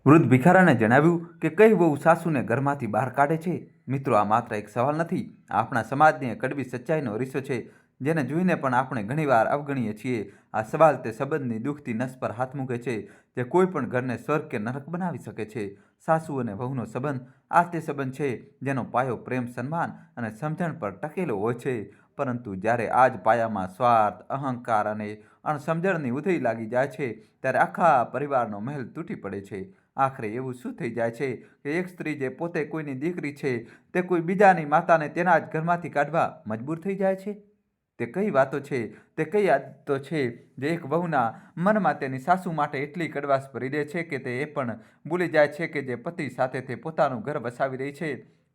વૃદ્ધ ભિખારાને જણાવ્યું કે કઈ વહુ સાસુને ઘરમાંથી બહાર કાઢે છે. મિત્રો, આ માત્ર એક સવાલ નથી, આપણા સમાજની એક કડવી સચ્ચાઈનો રીસો છે, જેને જોઈને પણ આપણે ઘણીવાર અવગણીએ છીએ. આ સવાલ તે સંબંધની દુઃખતી નસ પર હાથ મૂકે છે, જે કોઈ પણ ઘરને સ્વર્ગ કે નરક બનાવી શકે છે. સાસુ અને વહુનો સંબંધ આ તે સંબંધ છે જેનો પાયો પ્રેમ, સન્માન અને સમજણ પર ટકેલો હોય છે. પરંતુ જ્યારે આ જ પાયામાં સ્વાર્થ, અહંકાર અને અણસમજણની ઉધઈ લાગી જાય છે, ત્યારે આખા પરિવારનો મહેલ તૂટી પડે છે. આખરે એવું શું થઈ જાય છે કે એક સ્ત્રી જે પોતે કોઈની દીકરી છે, તે કોઈ બીજાની માતાને તેના જ ઘરમાંથી કાઢવા મજબૂર થઈ જાય છે? તે કઈ વાતો છે, તે કઈ આદતો છે જે એક વહુના મનમાં તેની સાસુ માટે એટલી કડવાશ ભરી દે છે કે તે એ પણ ભૂલી જાય છે કે જે પતિ સાથે તે પોતાનું ઘર વસાવી રહી છે,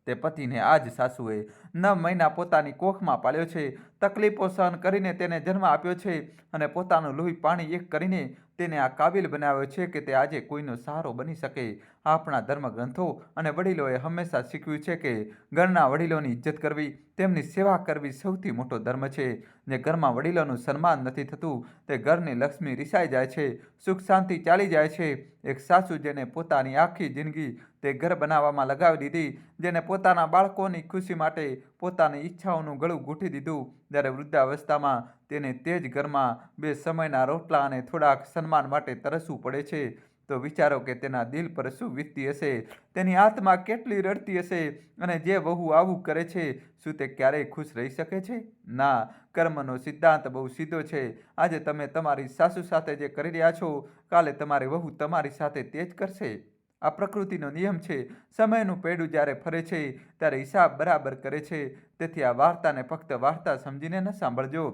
તે પતિને આ જ સાસુએ 9 મહિના પોતાની કોખમાં પાળ્યો છે, તકલીફો સહન કરીને તેને જન્મ આપ્યો છે અને પોતાનું લોહી પાણી એક કરીને તેને આ કાબિલ બનાવ્યો છે કે તે આજે કોઈનો સહારો બની શકે. આપણા ધર્મગ્રંથો અને વડીલોએ હંમેશા શીખવ્યું છે કે ઘરના વડીલોની ઇજ્જત કરવી, તેમની સેવા કરવી સૌથી મોટો ધર્મ છે. જે ઘરમાં વડીલોનું સન્માન નથી થતું, તે ઘરની લક્ષ્મી રિસાઈ જાય છે, સુખ શાંતિ ચાલી જાય છે. એક સાસુ જેને પોતાની આખી જિંદગી તે ઘર બનાવવામાં લગાવી દીધી, જેને પોતાના બાળકોની ખુશી માટે પોતાની ઈચ્છાઓનું ગળું ઘૂંટી દીધું, જ્યારે વૃદ્ધાવસ્થામાં તેને તે જ ઘરમાં 2 સમયના રોટલા અને થોડાક સન્માન માટે તરસવું પડે છે, તો વિચારો કે તેના દિલ પર શું વીતતી હશે, તેની આત્મા કેટલી રડતી હશે. અને જે વહુ આવું કરે છે, શું તે ક્યારેય ખુશ રહી શકે છે? ના. કર્મનો સિદ્ધાંત બહુ સીધો છે. આજે તમે તમારી સાસુ સાથે જે કરી રહ્યા છો, કાલે તમારી વહુ તમારી સાથે તે જ કરશે. આ પ્રકૃતિનો નિયમ છે. સમયનું પૈડું જ્યારે ફરે છે, ત્યારે હિસાબ બરાબર કરે છે. તેથી આ વાર્તાને ફક્ત વાર્તા સમજીને ન સાંભળજો,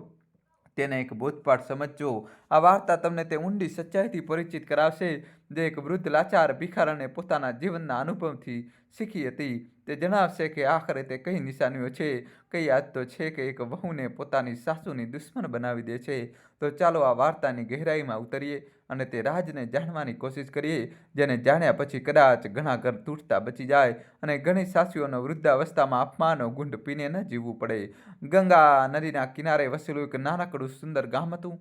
તેને એક બોધપાઠ સમજજો. આ વાર્તા તમને તે ઊંડી સચ્ચાઈથી પરિચિત કરાવશે જે એક વૃદ્ધ લાચાર ભિખારણે પોતાના જીવનના અનુભવથી શીખી હતી. તે જણાવશે કે આખરે તે કઈ નિશાનીઓ છે, કઈ આદતો છે કે એક વહુને પોતાની સાસુની દુશ્મન બનાવી દે છે. તો ચાલો આ વાર્તાની ગહેરાઈમાં ઉતરીએ અને તે રાજને જાણવાની કોશિશ કરીએ, જેને જાણ્યા પછી કદાચ ઘણા ઘર તૂટતા બચી જાય અને ઘણી સાસુઓનો વૃદ્ધાવસ્થામાં અપમાનનો ગુંડ પીને ન જીવવું પડે. ગંગા નદીના કિનારે વસેલું એક નાનકડું સુંદર ગામ હતું,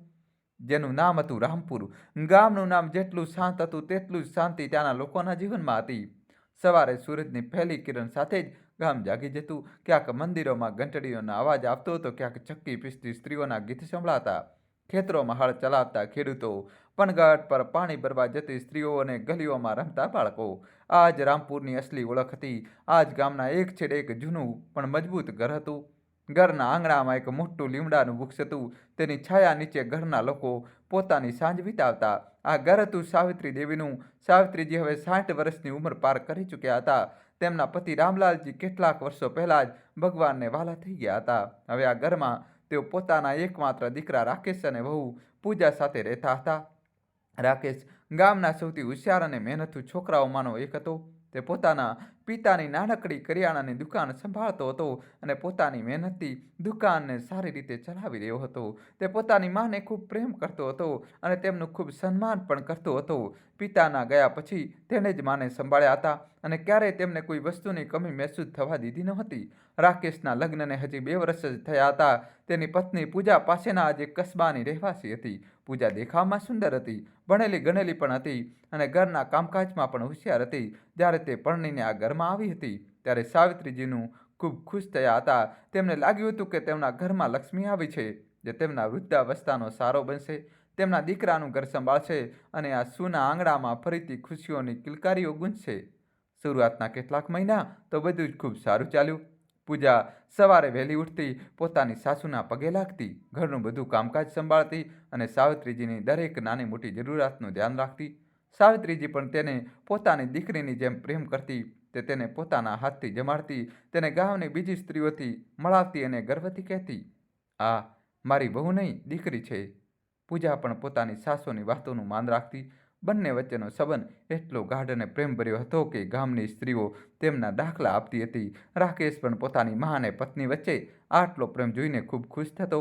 જેનું નામ હતું રામપુર. ગામનું નામ જેટલું શાંત હતું, તેટલું જ શાંતિ ત્યાંના લોકોના જીવનમાં હતી. સવારે સૂરજની પહેલી કિરણ સાથે જ ગામ જાગી જતું. ક્યાંક મંદિરોમાં ઘંટડીઓનો અવાજ આવતો હતો, ક્યાંક ચક્કી પીસતી સ્ત્રીઓના ગીત સંભળાતા, ખેતરોમાં હળ ચલાવતા ખેડૂતો, પનગટ પર પાણી ભરવા જતી સ્ત્રીઓ અને ગલીઓમાં રમતા બાળકો. આ જ રામપુરની અસલી ઓળખ હતી. આ જ ગામના એક છેડે એક જૂનું પણ મજબૂત ઘર હતું. ઘરના આંગણામાં એક મોટું લીમડાનું વૃક્ષ હતું. તેની છાયા નીચે ઘરના લોકો પોતાની સાંજ વિતાવતા. આ ઘર હતું સાવિત્રી દેવીનું. સાવિત્રીજી હવે 60 વર્ષની ઉંમર પાર કરી ચૂક્યા હતા. તેમના પતિ રામલાલજી કેટલાક વર્ષો પહેલા જ ભગવાનને વાલા થઈ ગયા હતા. હવે આ ઘરમાં તેઓ પોતાના એકમાત્ર દીકરા રાકેશ અને વહુ પૂજા સાથે રહેતા હતા. રાકેશ ગામના સૌથી હોશિયાર અને મહેનતુ છોકરાઓમાંનો એક હતો. તે પોતાના પિતાની નાનકડી કરિયાણાની દુકાન સંભાળતો હતો અને પોતાની મહેનતથી દુકાનને સારી રીતે ચલાવી રહ્યો હતો. તે પોતાની માને ખૂબ પ્રેમ કરતો હતો અને તેમનું ખૂબ સન્માન પણ કરતો હતો. પિતાના ગયા પછી તેણે જ માને સંભાળ્યા હતા અને ક્યારેય તેમને કોઈ વસ્તુની કમી મહેસૂસ થવા દીધી નહોતી. રાકેશના લગ્નને હજી 2 વર્ષ જ થયા હતા. તેની પત્ની પૂજા પાસેના જ એક કસ્બાની રહેવાસી હતી. પૂજા દેખાવમાં સુંદર હતી, ભણેલી ગણેલી પણ હતી અને ઘરના કામકાજમાં પણ હોશિયાર હતી. જ્યારે તે પરણીને આ ઘરમાં આવી હતી, ત્યારે સાવિત્રીજીનું ખૂબ ખુશ થયા હતા. તેમને લાગ્યું હતું કે તેમના ઘરમાં લક્ષ્મી આવી છે, જે તેમના વૃદ્ધાવસ્થાનો સહારો બનશે, તેમના દીકરાનું ઘર સંભાળશે અને આ સૂના આંગણામાં ફરીથી ખુશીઓની કિલકારીઓ ગુંજશે. શરૂઆતના કેટલાક મહિના તો બધું જ ખૂબ સારું ચાલ્યું. પૂજા સવારે વહેલી ઉઠતી, પોતાની સાસુના પગે લાગતી, ઘરનું બધું કામકાજ સંભાળતી અને સાવિત્રીજીની દરેક નાની મોટી જરૂરિયાતનું ધ્યાન રાખતી. સાવિત્રીજી પણ તેને પોતાની દીકરીની જેમ પ્રેમ કરતી. તે તેને પોતાના હાથથી જમાડતી, તેને ગામની બીજી સ્ત્રીઓથી મળાવતી અને ગર્વથી કહેતી, "આ મારી વહુ નહીં, દીકરી છે." પૂજા પણ પોતાની સાસુની વાતોનું માન રાખતી. બંને વચ્ચેનો સંબંધ એટલો ગાઢ અને પ્રેમભર્યો હતો કે ગામની સ્ત્રીઓ તેમના દાખલા આપતી હતી. રાકેશ પણ પોતાની મા અને પત્ની વચ્ચે આટલો પ્રેમ જોઈને ખૂબ ખુશ થતો.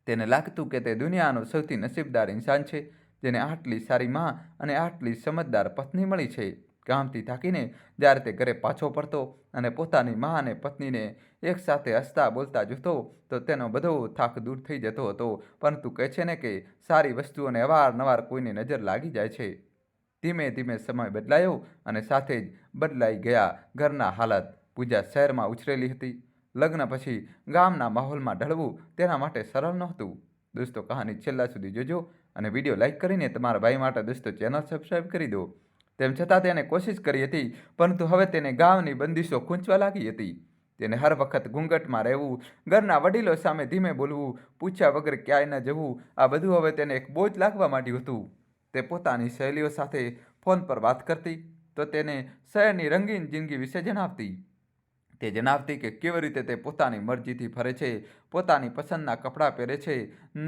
તેને લાગતું કે તે દુનિયાનો સૌથી નસીબદાર ઇન્સાન છે, જેને આટલી સારી મા અને આટલી સમજદાર પત્ની મળી છે. ગામથી થાકીને જ્યારે તે ઘરે પાછો ફરતો અને પોતાની મા અને પત્નીને એકસાથે હસતા બોલતા જોતો, તો તેનો બધો થાક દૂર થઈ જતો હતો. પરંતુ કહે છે ને કે સારી વસ્તુઓને અવારનવાર કોઈની નજર લાગી જાય છે. ધીમે ધીમે સમય બદલાયો અને સાથે જ બદલાઈ ગયા ઘરના હાલત. પૂજા શહેરમાં ઉછરેલી હતી. લગ્ન પછી ગામના માહોલમાં ઢળવું તેના માટે સરળ નહોતું. દોસ્તો, કહાની છેલ્લા સુધી જોજો અને વિડીયો લાઇક કરીને તમારા ભાઈ માટે દોસ્તો ચેનલ સબસ્ક્રાઈબ કરી દો. તેમ છતાં તેને કોશિશ કરી હતી, પરંતુ હવે તેને ગામની બંદીશો ખૂંચવા લાગી હતી. તેને હર વખત ઘૂંઘટમાં રહેવું, ઘરના વડીલો સામે ધીમે બોલવું, પૂછ્યા વગર ક્યાંય ન જવું, આ બધું હવે તેને એક બોજ લાગવા માંડ્યું હતું. તે પોતાની સહેલીઓ સાથે ફોન પર વાત કરતી તો તેને શહેરની રંગીન જિંદગી વિશે જણાવતી. તે જણાવતી કે કેવી રીતે તે પોતાની મરજીથી ફરે છે, પોતાની પસંદના કપડાં પહેરે છે,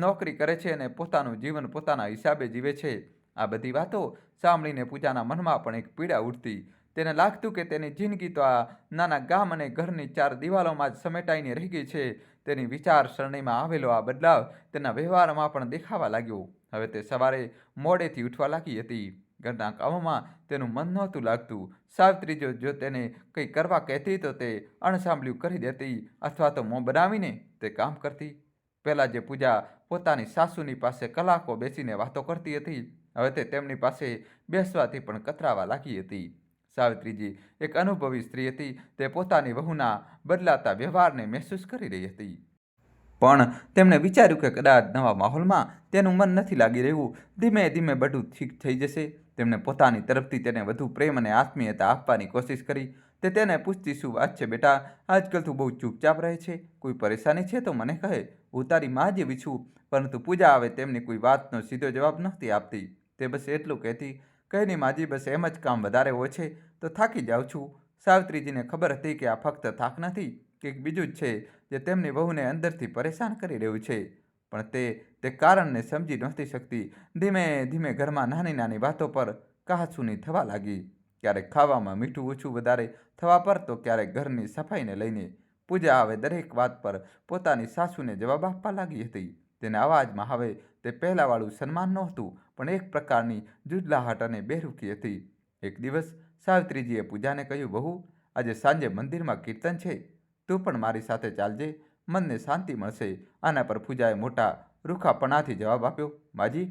નોકરી કરે છે અને પોતાનું જીવન પોતાના હિસાબે જીવે છે. આ બધી વાતો સાંભળીને પૂજાના મનમાં પણ એક પીડા ઉઠતી. તેને લાગતું કે તેની જિંદગી તો આ નાના ગામ અને ઘરની 4 દિવાલોમાં જ સમેટાઈને રહી ગઈ છે. તેની વિચારસરણીમાં આવેલો આ બદલાવ તેના વ્યવહારમાં પણ દેખાવા લાગ્યો. હવે તે સવારે મોડેથી ઉઠવા લાગી હતી. ઘરના કામોમાં તેનું મન નહોતું લાગતું. સાવિત્રી જો તેને કંઈ કરવા કહેતી તો તે અણસાંભળ્યું કરી દેતી અથવા તો મોં બનાવીને તે કામ કરતી. પહેલાં જે પૂજા પોતાની સાસુની પાસે કલાકો બેસીને વાતો કરતી હતી, હવે તે તેમની પાસે બેસવાથી પણ કતરાવા લાગી હતી. સાવિત્રીજી એક અનુભવી સ્ત્રી હતી. તે પોતાની વહુના બદલાતા વ્યવહારને મહેસૂસ કરી રહી હતી. પણ તેમણે વિચાર્યું કે કદાચ નવા માહોલમાં તેનું મન નથી લાગી રહ્યું. ધીમે ધીમે બધું ઠીક થઈ જશે. તેમણે પોતાની તરફથી તેને વધુ પ્રેમ અને આત્મીયતા આપવાની કોશિશ કરી. તે તેને પૂછતી, શું વાત છે બેટા, આજકાલ તું બહુ ચૂપચાપ રહે છે, કોઈ પરેશાની છે તો મને કહે, હું તારી માં જેવી છું. પરંતુ પૂજા હવે તેમની કોઈ વાતનો સીધો જવાબ નહોતી આપતી. તે બસ એટલું કહેતી, કંઈ નહીં માજી, બસ એમ જ કામ વધારે હોય છે તો થાકી જાઉં છું. સાવિત્રીજીને ખબર હતી કે આ ફક્ત થાક નથી, કંઈક બીજું જ છે જે તેમની વહુને અંદરથી પરેશાન કરી રહ્યું છે. પણ તે કારણને સમજી નહોતી શકતી. ધીમે ધીમે ઘરમાં નાની નાની વાતો પર કહાસુની થવા લાગી. ક્યારેક ખાવામાં મીઠું ઓછું વધારે થવા પર તો ક્યારેક ઘરની સફાઈને લઈને. પૂજા હવે દરેક વાત પર પોતાની સાસુને જવાબ આપવા લાગી હતી. તેના અવાજમાં હવે તે પહેલાંવાળું સન્માન નહોતું, પણ એક પ્રકારની જુજલાહટ અને બેરૂખી હતી. એક દિવસ સાવિત્રીજીએ પૂજાને કહ્યું, વહુ, આજે સાંજે મંદિરમાં કીર્તન છે, તું પણ મારી સાથે ચાલજે, મનને શાંતિ મળશે. આના પર પૂજાએ મોટા રૂખાપણાથી જવાબ આપ્યો, માજી,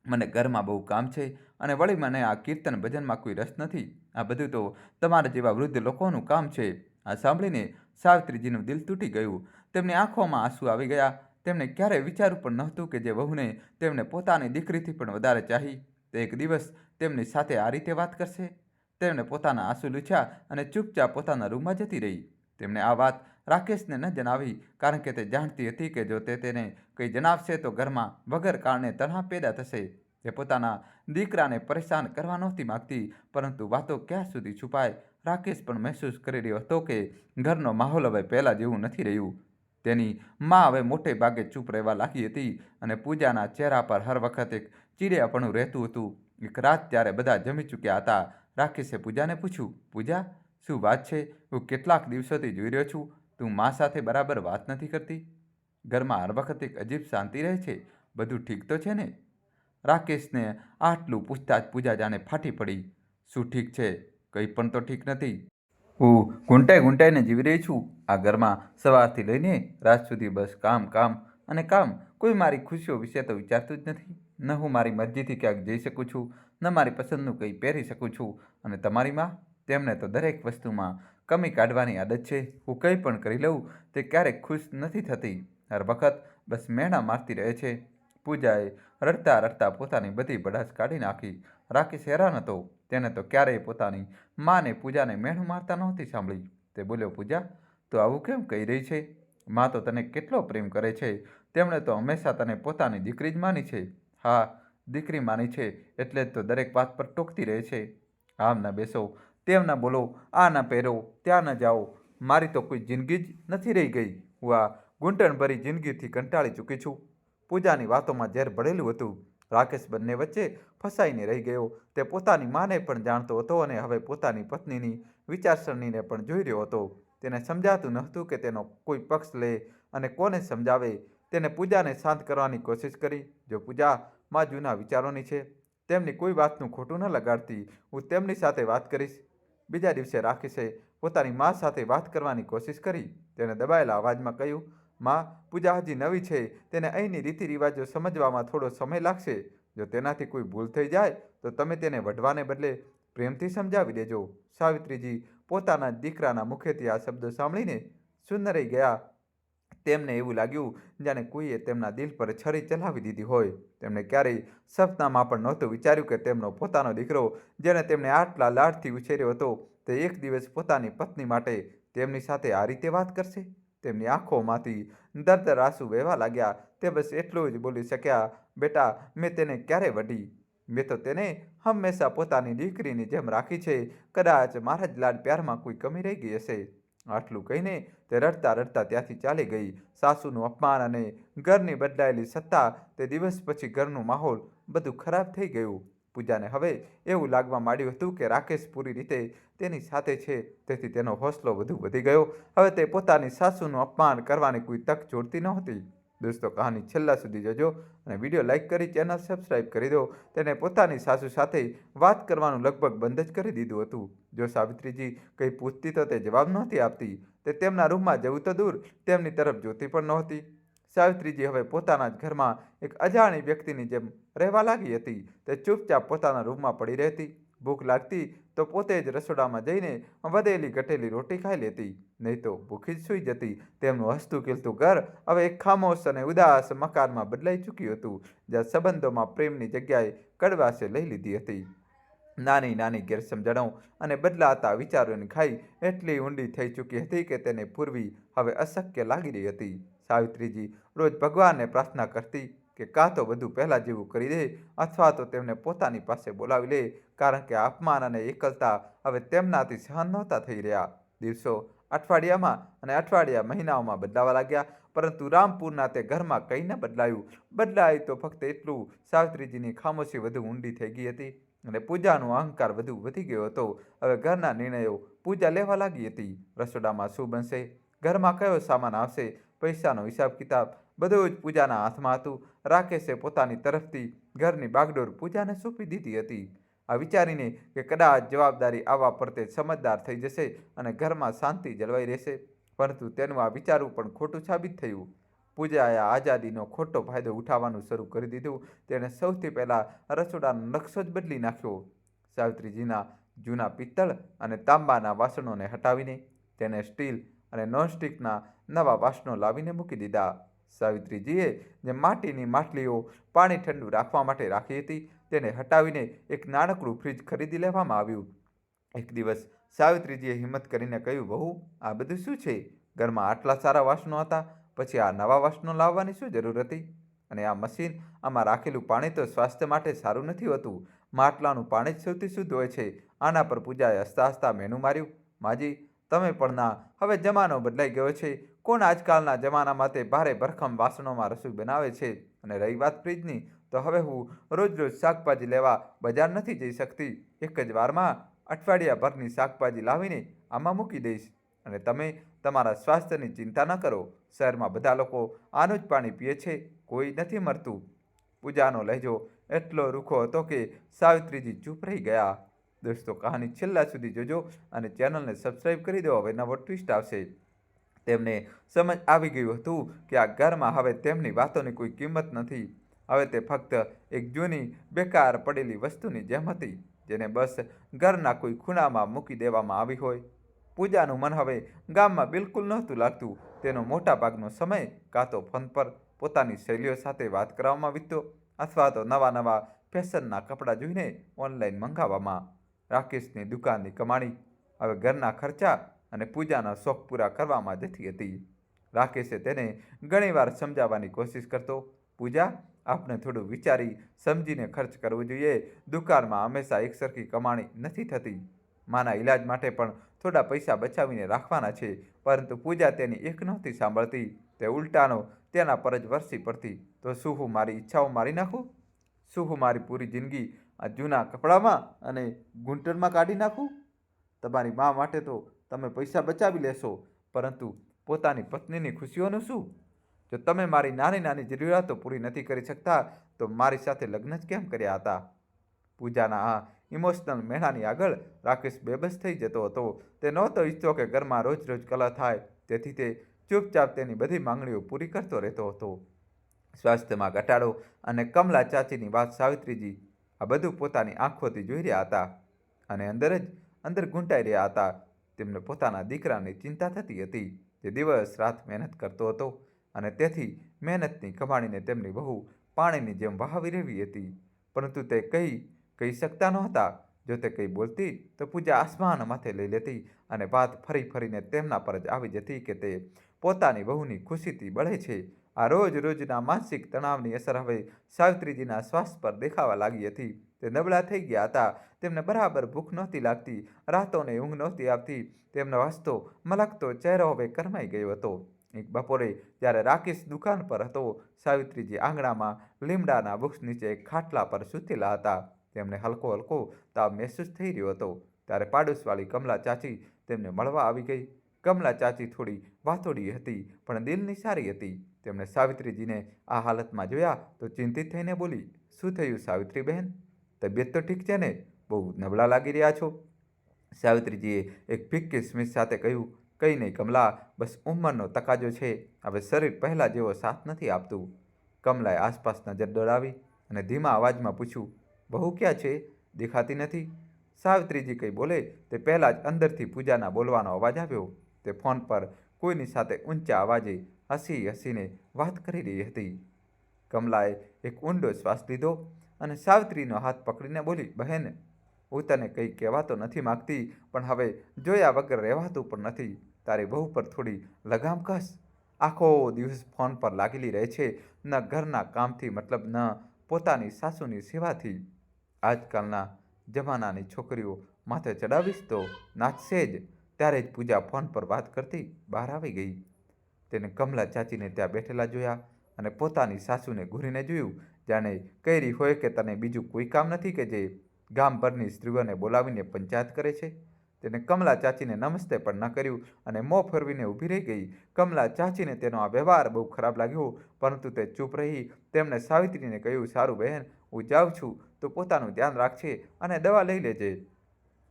મને ઘરમાં બહુ કામ છે અને વળી મને આ કીર્તન ભજનમાં કોઈ રસ નથી. આ બધું તો તમારા જેવા વૃદ્ધ લોકોનું કામ છે. આ સાંભળીને સાવિત્રીજીનું દિલ તૂટી ગયું. તેમની આંખોમાં આંસુ આવી ગયા. તેમણે ક્યારેય વિચાર્યું પણ નહોતું કે જે વહુને તેમને પોતાની દીકરીથી પણ વધારે ચાહી, તે એક દિવસ તેમની સાથે આ રીતે વાત કરશે. તેમણે પોતાના આંસુ લૂછ્યા અને ચૂપચાપ પોતાના રૂમમાં જતી રહી. તેમણે આ વાત રાકેશને ન જણાવી, કારણ કે તે જાણતી હતી કે જો તે તેને કંઈ જણાવશે તો ઘરમાં વગર કારણે તણાવ પેદા થશે. તે પોતાના દીકરાને પરેશાન કરવા નહોતી માગતી, પરંતુ વાતો ક્યાં સુધી છુપાય. રાકેશ પણ મહેસૂસ કરી રહ્યો હતો કે ઘરનો માહોલ હવે પહેલાં જેવું નથી રહ્યું. તેની માં હવે મોટે ભાગે ચૂપ રહેવા લાગી હતી અને પૂજાના ચહેરા પર હર વખત એક ચીડિયાપણું રહેતું હતું. એક રાત જ્યારે બધા જમી ચૂક્યા હતા, રાકેશે પૂજાને પૂછ્યું, પૂજા, શું વાત છે? હું કેટલાક દિવસોથી જોઈ રહ્યો છું, તું મા સાથે બરાબર વાત નથી કરતી. ઘરમાં હર વખત એક અજીબ શાંતિ રહે છે, બધું ઠીક તો છે ને? રાકેશને આટલું પૂછતા જ પૂજા જાણે ફાટી પડી. શું ઠીક છે? કંઈ પણ તો ઠીક નથી. હું ઘૂંટાઈને જીવી રહી છું. આ ઘરમાં સવારથી લઈને રાત સુધી બસ કામ કામ અને કામ. કોઈ મારી ખુશીઓ વિશે તો વિચારતું જ નથી. ન હું મારી મરજીથી ક્યાંક જઈ શકું છું, ન મારી પસંદનું કંઈ પહેરી શકું છું. અને તમારી માં, તેમને તો દરેક વસ્તુમાં કમી કાઢવાની આદત છે. હું કંઈ પણ કરી લઉં તે ક્યારેક ખુશ નથી થતી. હર વખત બસ મેણા મારતી રહે છે. પૂજાએ રડતા રડતા પોતાની બધી ભડાસ કાઢી નાખી. રાકેશ હેરાન હતો. તેને તો ક્યારેય પોતાની માને પૂજાને મેણું મારતા નહોતી સાંભળી. તે બોલ્યો, પૂજા, તું આવું કેમ કહી રહી છે? મા તો તને કેટલો પ્રેમ કરે છે. તેમણે તો હંમેશા તને પોતાની દીકરી જ માની છે. હા, દીકરી માની છે એટલે જ તો દરેક વાત પર ટોકતી રહે છે. આમ ન બેસો, તેમ ન બોલો, આ ન પહેરો, ત્યાં ન જાઓ. મારી તો કોઈ જિંદગી જ નથી રહી ગઈ. હું આ ઘૂંટણભરી જિંદગીથી કંટાળી ચૂકી છું. પૂજાની વાતોમાં ઝેર ભરેલું હતું. રાકેશ બંને વચ્ચે ફસાઈને રહી ગયો. તે પોતાની માને પણ જાણતો હતો અને હવે પોતાની પત્નીની વિચારસરણીને પણ જોઈ રહ્યો હતો. તેને સમજાતું નહોતું કે તેનો કોઈ પક્ષ લે અને કોને સમજાવે. તેને પૂજાને શાંત કરવાની કોશિશ કરી. જો પૂજા માં જૂના વિચારોની છે, તેમની કોઈ વાતનું ખોટું ન લગાડતી, હું તેમની સાથે વાત કરીશ. બીજા દિવસે રાકેશે પોતાની મા સાથે વાત કરવાની કોશિશ કરી. તેને દબાયેલા અવાજમાં કહ્યું, માં, પૂજા હજી નવી છે, તેને અહીંની રીતિ રિવાજો સમજવામાં થોડો સમય લાગશે. જો તેનાથી કોઈ ભૂલ થઈ જાય તો તમે તેને વઢવાને બદલે પ્રેમથી સમજાવી દેજો. સાવિત્રીજી પોતાના દીકરાના મુખેથી આ શબ્દો સાંભળીને શૂન્ય રહી ગયા. તેમને એવું લાગ્યું જાણે કોઈએ તેમના દિલ પર છરી ચલાવી દીધી હોય. તેમણે ક્યારેય સપનામાં પણ નહોતું વિચાર્યું કે તેમનો પોતાનો દીકરો, જેણે તેમને આટલા લાડથી ઉછેર્યો હતો, તે એક દિવસ પોતાની પત્ની માટે તેમની સાથે આ રીતે વાત કરશે. તેમની આંખોમાંથી દરદર આંસુ વહેવા લાગ્યા. તે બસ એટલું જ બોલી શક્યા, બેટા, મેં તેને ક્યારે વઢી? મેં તો તેને હંમેશા પોતાની દીકરીની જેમ રાખી છે. કદાચ મારા જ લાડ પ્યારમાં કોઈ કમી રહી ગઈ હશે. આટલું કહીને તે રડતા રડતા ત્યાંથી ચાલી ગઈ. સાસુનું અપમાન અને ઘરની બદલાયેલી સત્તા, તે દિવસ પછી ઘરનું માહોલ બધું ખરાબ થઈ ગયું. પૂજાને હવે એવું લાગવા માંડ્યું હતું કે રાકેશ પૂરી રીતે તેની સાથે છે, તેથી તેનો હોંસલો વધુ વધી ગયો. હવે તે પોતાની સાસુનું અપમાન કરવાની કોઈ તક છોડતી નહોતી. દોસ્તો, કહાની છેલ્લા સુધી જોજો અને વિડીયો લાઇક કરી ચેનલ સબસ્ક્રાઈબ કરી દો. તેને પોતાની સાસુ સાથે વાત કરવાનું લગભગ બંધ જ કરી દીધું હતું. જો સાવિત્રીજી કંઈ પૂછતી તો તે જવાબ નહોતી આપતી. તે તેમના રૂમમાં જવું તો દૂર, તેમની તરફ જોતી પણ નહોતી. સાવિત્રીજી હવે પોતાના જ ઘરમાં એક અજાણી વ્યક્તિની જેમ રહેવા લાગી હતી. તે ચૂપચાપ પોતાના રૂમમાં પડી રહેતી. ભૂખ લાગતી તો પોતે જ રસોડામાં જઈને વધેલી ઘટેલી રોટી ખાઈ લેતી, નહીં તો ભૂખી જ સૂઈ જતી. તેમનું હસતું ખીલતું ઘર હવે એક ખામોશ અને ઉદાસ મકાનમાં બદલાઈ ચૂક્યું હતું, જ્યાં સંબંધોમાં પ્રેમની જગ્યાએ કડવાશે લઈ લીધી હતી. નાની નાની ગેરસમજણો અને બદલાતા વિચારોની ખાઈ એટલી ઊંડી થઈ ચૂકી હતી કે તેને પૂરવી હવે અશક્ય લાગી રહી હતી. સાવિત્રીજી રોજ ભગવાનને પ્રાર્થના કરતી કે કાં તો બધું પહેલાં જેવું કરી દે, અથવા તો તેમને પોતાની પાસે બોલાવી લે, કારણ કે અપમાન અને એકલતા હવે તેમનાથી સહન નહોતા થઈ રહ્યા. દિવસો અઠવાડિયામાં અને અઠવાડિયા મહિનાઓમાં બદલાવા લાગ્યા, પરંતુ રામપુરના તે ઘરમાં કંઈ ન બદલાયું. બદલાય તો ફક્ત એટલું, સાવિત્રીજીની ખામોશી વધુ ઊંડી થઈ ગઈ હતી અને પૂજાનો અહંકાર વધુ વધી ગયો હતો. હવે ઘરના નિર્ણયો પૂજા લેવા લાગી હતી. રસોડામાં શું બનશે, ઘરમાં કયો સામાન આવશે, પૈસાનો હિસાબ કિતાબ બધું જ પૂજાના હાથમાં હતું. રાકેશે પોતાની તરફથી ઘરની બાગડોર પૂજાને સોંપી દીધી હતી, આ વિચારીને કે કદાચ જવાબદારી આવવા પર તે સમજદાર થઈ જશે અને ઘરમાં શાંતિ જળવાઈ રહેશે. પરંતુ તેનું આ વિચારવું પણ ખોટું સાબિત થયું. પૂજાએ આઝાદીનો ખોટો ફાયદો ઉઠાવવાનું શરૂ કરી દીધું. તેણે સૌથી પહેલાં રસોડાનો નકશો જ બદલી નાખ્યો. સાવિત્રીજીના જૂના પિત્તળ અને તાંબાના વાસણોને હટાવીને તેને સ્ટીલ અને નોનસ્ટિકના નવા વાસણો લાવીને મૂકી દીધા. સાવિત્રીજીએ જે માટીની માટલીઓ પાણી ઠંડુ રાખવા માટે રાખી હતી, તેને હટાવીને એક નાનકડું ફ્રીજ ખરીદી લેવામાં આવ્યું. એક દિવસ સાવિત્રીજીએ હિંમત કરીને કહ્યું, બહુ, આ બધું શું છે? ઘરમાં આટલા સારા વાસણો હતા, પછી આ નવા વાસણો લાવવાની શું જરૂર હતી? અને આ મશીન, આમાં રાખેલું પાણી તો સ્વાસ્થ્ય માટે સારું નથી હોતું. માટલાનું પાણી જ સૌથી શુદ્ધ હોય છે. આના પર પૂજાએ હસતા હસતા મેનું માર્યું. માજી, તમે પણ ના, હવે જમાનો બદલાઈ ગયો છે. કોણ આજકાલના જમાનામાં તે ભારે ભરખમ વાસણોમાં રસોઈ બનાવે છે? અને રહી વાત ફ્રીજની, તો હવે હું રોજ રોજ શાકભાજી લેવા બજાર નથી જઈ શકતી. એક જ વારમાં અઠવાડિયાભરની શાકભાજી લાવીને આમાં મૂકી દઈશ અને તમે તમારા સ્વાસ્થ્યની ચિંતા ન કરો. શહેરમાં બધા લોકો આનું જ પાણી પીએ છે, કોઈ નથી મરતું. પૂજાનો લહેજો એટલો રૂખો હતો કે સાવિત્રીજી ચૂપ રહી ગયા. દોસ્તો, કહાની છેલ્લા સુધી જોજો અને ચેનલને સબસ્ક્રાઈબ કરી દો. હવે નવો ટ્વિસ્ટ આવશે. તેમને સમજ આવી ગયું હતું કે આ ઘરમાં હવે તેમની વાતોની કોઈ કિંમત નથી. હવે તે ફક્ત એક જૂની બેકાર પડેલી વસ્તુની જેમ હતી, જેને બસ ઘરના કોઈ ખૂણામાં મૂકી દેવામાં આવી હોય. પૂજાનું મન હવે ગામમાં બિલકુલ નહોતું લાગતું. તેનો મોટા ભાગનો સમય કાં તો ફોન પર પોતાની શૈલીઓ સાથે વાત કરવામાં વીતતો, અથવા તો નવા નવા ફેશનના કપડાં જોઈને ઓનલાઈન મંગાવવામાં. રાકેશની દુકાનની કમાણી હવે ઘરના ખર્ચા અને પૂજાના શોખ પૂરા કરવામાં જતી હતી. રાકેશે તેને ઘણીવાર સમજાવવાની કોશિશ કરતો, પૂજા, આપણે થોડું વિચારી સમજીને ખર્ચ કરવું જોઈએ. દુકાનમાં હંમેશા એકસરખી કમાણી નથી થતી. માના ઈલાજ માટે પણ થોડા પૈસા બચાવીને રાખવાના છે. પરંતુ પૂજા તેની એક નહોતી સાંભળતી. તે ઉલટાનો તેના પર જ વરસી પડતી. તો શું હું મારી ઈચ્છાઓ મારી નાખું? શું હું મારી પૂરી જિંદગી આ જૂના કપડામાં અને ઘૂંટણમાં કાઢી નાખું? તમારી મા માટે તો તમે પૈસા બચાવી લેશો, પરંતુ પોતાની પત્નીની ખુશીઓનું શું? જો તમે મારી નાની નાની જરૂરિયાતો પૂરી નથી કરી શકતા, તો મારી સાથે લગ્ન જ કેમ કર્યા હતા? પૂજાના આ ઇમોશનલ મેળાની આગળ રાકેશ બેબસ થઈ જતો હતો. તે નહોતો ઈચ્છતો કે ઘરમાં રોજ રોજ કલહ થાય, તેથી તે ચૂપચાપ તેની બધી માંગણીઓ પૂરી કરતો રહેતો હતો. સ્વાસ્થ્યમાં ઘટાડો અને કમલા ચાચીની વાત સાવિત્રીજી આ બધું પોતાની આંખોથી જોઈ રહ્યા હતા અને અંદર ઘૂંટાઈ રહ્યા હતા. તેમને પોતાના દીકરાની ચિંતા થતી હતી. તે દિવસ રાત મહેનત કરતો હતો અને તેથી મહેનતની કમાણીને તેમની વહુ પાણીની જેમ વહાવી રહેવી હતી. પરંતુ તે કહી શકતા નહોતા. જો તે કંઈ બોલતી તો પૂજા આસમાન માથે લઈ લેતી અને વાત ફરી ફરીને તેમના પર જ આવી જતી કે તે પોતાની વહુની ખુશીથી બળે છે. આ રોજના માનસિક તણાવની અસર હવે સાવિત્રીજીના સ્વાસ્થ્ય પર દેખાવા લાગી હતી. તે નબળા થઈ ગયા હતા. તેમને બરાબર ભૂખ નહોતી લાગતી. રાતોને ઊંઘ નહોતી આવતી. તેમનો હસતો મલકતો ચહેરો હવે કરમાઈ ગયો હતો. એક બપોરે જ્યારે રાકેશ દુકાન પર હતો, સાવિત્રીજી આંગણામાં લીમડાના વૃક્ષ નીચે એક ખાટલા પર સૂતેલા હતા. તેમને હલકો તાવ મહેસૂસ થઈ રહ્યો હતો. ત્યારે પાડોશવાળી કમલા ચાચી તેમને મળવા આવી ગઈ. કમલા ચાચી થોડી વાતોડી હતી પણ દિલની સારી હતી. તેમણે સાવિત્રીજીને આ હાલતમાં જોયા તો ચિંતિત થઈને બોલી, શું થયું સાવિત્રી બહેન? તબિયત તો ઠીક છે ને? બહુ નબળા લાગી રહ્યા છો. સાવિત્રીજીએ એક ફિક્કી સ્મિત સાથે કહ્યું, કંઈ નહીં કમલા, બસ ઉંમરનો તકાજો છે. હવે શરીર પહેલાં જેવો સાથ નથી આપતું. કમલાએ આસપાસ નજર દોડાવી અને ધીમા અવાજમાં પૂછ્યું, બહુ ક્યાં છે? દેખાતી નથી. સાવિત્રીજી કંઈ બોલે તે પહેલાં જ અંદરથી પૂજાના બોલવાનો અવાજ આવ્યો. તે ફોન પર કોઈની સાથે ઊંચા અવાજે હસીને વાત કરી રહી હતી. કમલાએ એક ઊંડો શ્વાસ લીધો અને સાવિત્રીનો હાથ પકડીને બોલી, બહેન, હું તને કંઈ કહેવા તો નથી માગતી, પણ હવે જોયા વગર રહેવાતું પણ નથી. તારી વહુ પર થોડી લગામ કસ. આખો દિવસ ફોન પર લાગેલી રહે છે, ન ઘરના કામથી મતલબ ન પોતાની સાસુની સેવાથી. આજકાલના જમાનાની છોકરીઓ માથે ચડાવીશ તો નાચશે જ. ત્યારે જ પૂજા ફોન પર વાત કરતી બહાર આવી ગઈ. તેને કમલા ચાચીને ત્યાં બેઠેલા જોયા અને પોતાની સાસુને ઘૂરીને જોયું, જાણે કહી રહી હોય કે તને બીજું કોઈ કામ નથી કે જે ગામભરની સ્ત્રીઓને બોલાવીને પંચાયત કરે છે. તેને કમલા ચાચીને નમસ્તે પણ ન કર્યું અને મોં ફેરવીને ઊભી રહી ગઈ. કમલા ચાચીને તેનો આ વ્યવહાર બહુ ખરાબ લાગ્યો, પરંતુ તે ચૂપ રહી. તેમણે સાવિત્રીને કહ્યું, સારું બહેન, હું જાઉં છું તો પોતાનું ધ્યાન રાખજે અને દવા લઈ લેજે.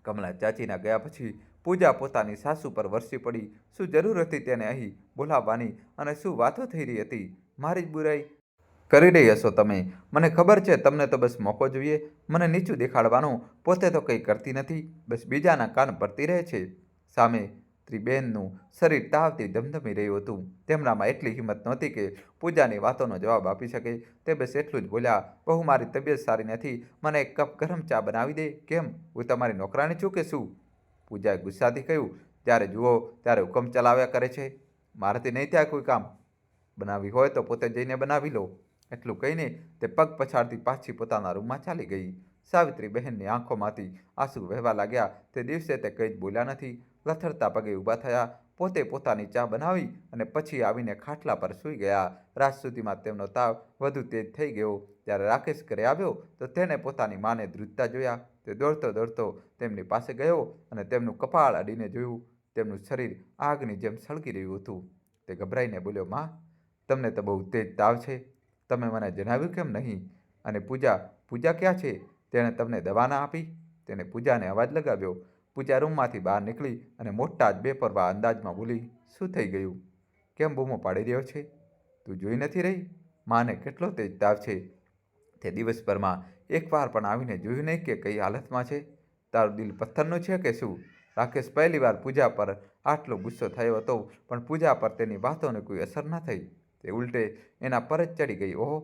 કમલા ચાચીના ગયા પછી પૂજા પોતાની સાસુ પર વરસી પડી. શું જરૂર હતી તેને અહીં બોલાવવાની અને શું વાતો થઈ રહી હતી? મારી જ બુરાઈ કરી રહી હશો તમે. મને ખબર છે તમને તો બસ મોકો જોઈએ મને નીચું દેખાડવાનો. પોતે તો કંઈ કરતી નથી, બસ બીજાના કાન ભરતી રહે છે. સામે ત્રિબેનનું શરીર તાવથી ધમધમી રહ્યું હતું. તેમનામાં એટલી હિંમત નહોતી કે પૂજાની વાતોનો જવાબ આપી શકે. તે બસ એટલું જ બોલ્યા, બહુ મારી તબિયત સારી નથી, મને એક કપ ગરમ ચા બનાવી દે. કેમ, હું તમારી નોકરાણી છું કે શું? પૂજાએ ગુસ્સાથી કહ્યું, જ્યારે જુઓ ત્યારે હુકમ ચલાવ્યા કરે છે. મારાથી નહીં ત્યાં કોઈ કામ. બનાવી હોય તો પોતે જઈને બનાવી લો. એટલું કહીને તે પગ પછાડતી પાછી પોતાના રૂમમાં ચાલી ગઈ. સાવિત્રી બહેનની આંખોમાંથી આંસુ વહેવા લાગ્યા. તે દિવસે તે કંઈ જ બોલ્યા નથી. લથડતા પગે ઊભા થયા. પોતે પોતાની ચા બનાવી અને પછી આવીને ખાટલા પર સૂઈ ગયા. રાત સુધીમાં તેમનો તાવ વધુ તેજ થઈ ગયો. ત્યારે રાકેશ ઘરે આવ્યો તો તેણે પોતાની માને ધ્રુજતા જોયા. તે દોડતો તેમની પાસે ગયો અને તેમનું કપાળ અડીને જોયું. તેમનું શરીર આગની જેમ સળગી રહ્યું હતું. તે ગભરાઈને બોલ્યો, માં, તમને તો બહુ તેજ તાવ છે. તમે મને જણાવ્યું કેમ નહીં? અને પૂજા ક્યાં છે? તેણે તમને દવા ના આપી? તેણે પૂજાને અવાજ લગાવ્યો. પૂજા રૂમમાંથી બહાર નીકળી અને મોટા જ બેપરવા અંદાજમાં બોલી, શું થઈ ગયું? કેમ બૂમો પાડી રહ્યો છે? તું જોઈ નથી રહી? માને કેટલો તેજ તાવ છે. તે દિવસભરમાં એકવાર પણ આવીને જોયું નહીં કે કઈ હાલતમાં છે. તારું દિલ પથ્થરનું છે કે શું? રાકેશ પહેલીવાર પૂજા પર આટલો ગુસ્સો થયો હતો, પણ પૂજા પર તેની વાતોને કોઈ અસર ન થઈ. તે ઉલટે એના પર જ ચડી ગઈ. ઓહો,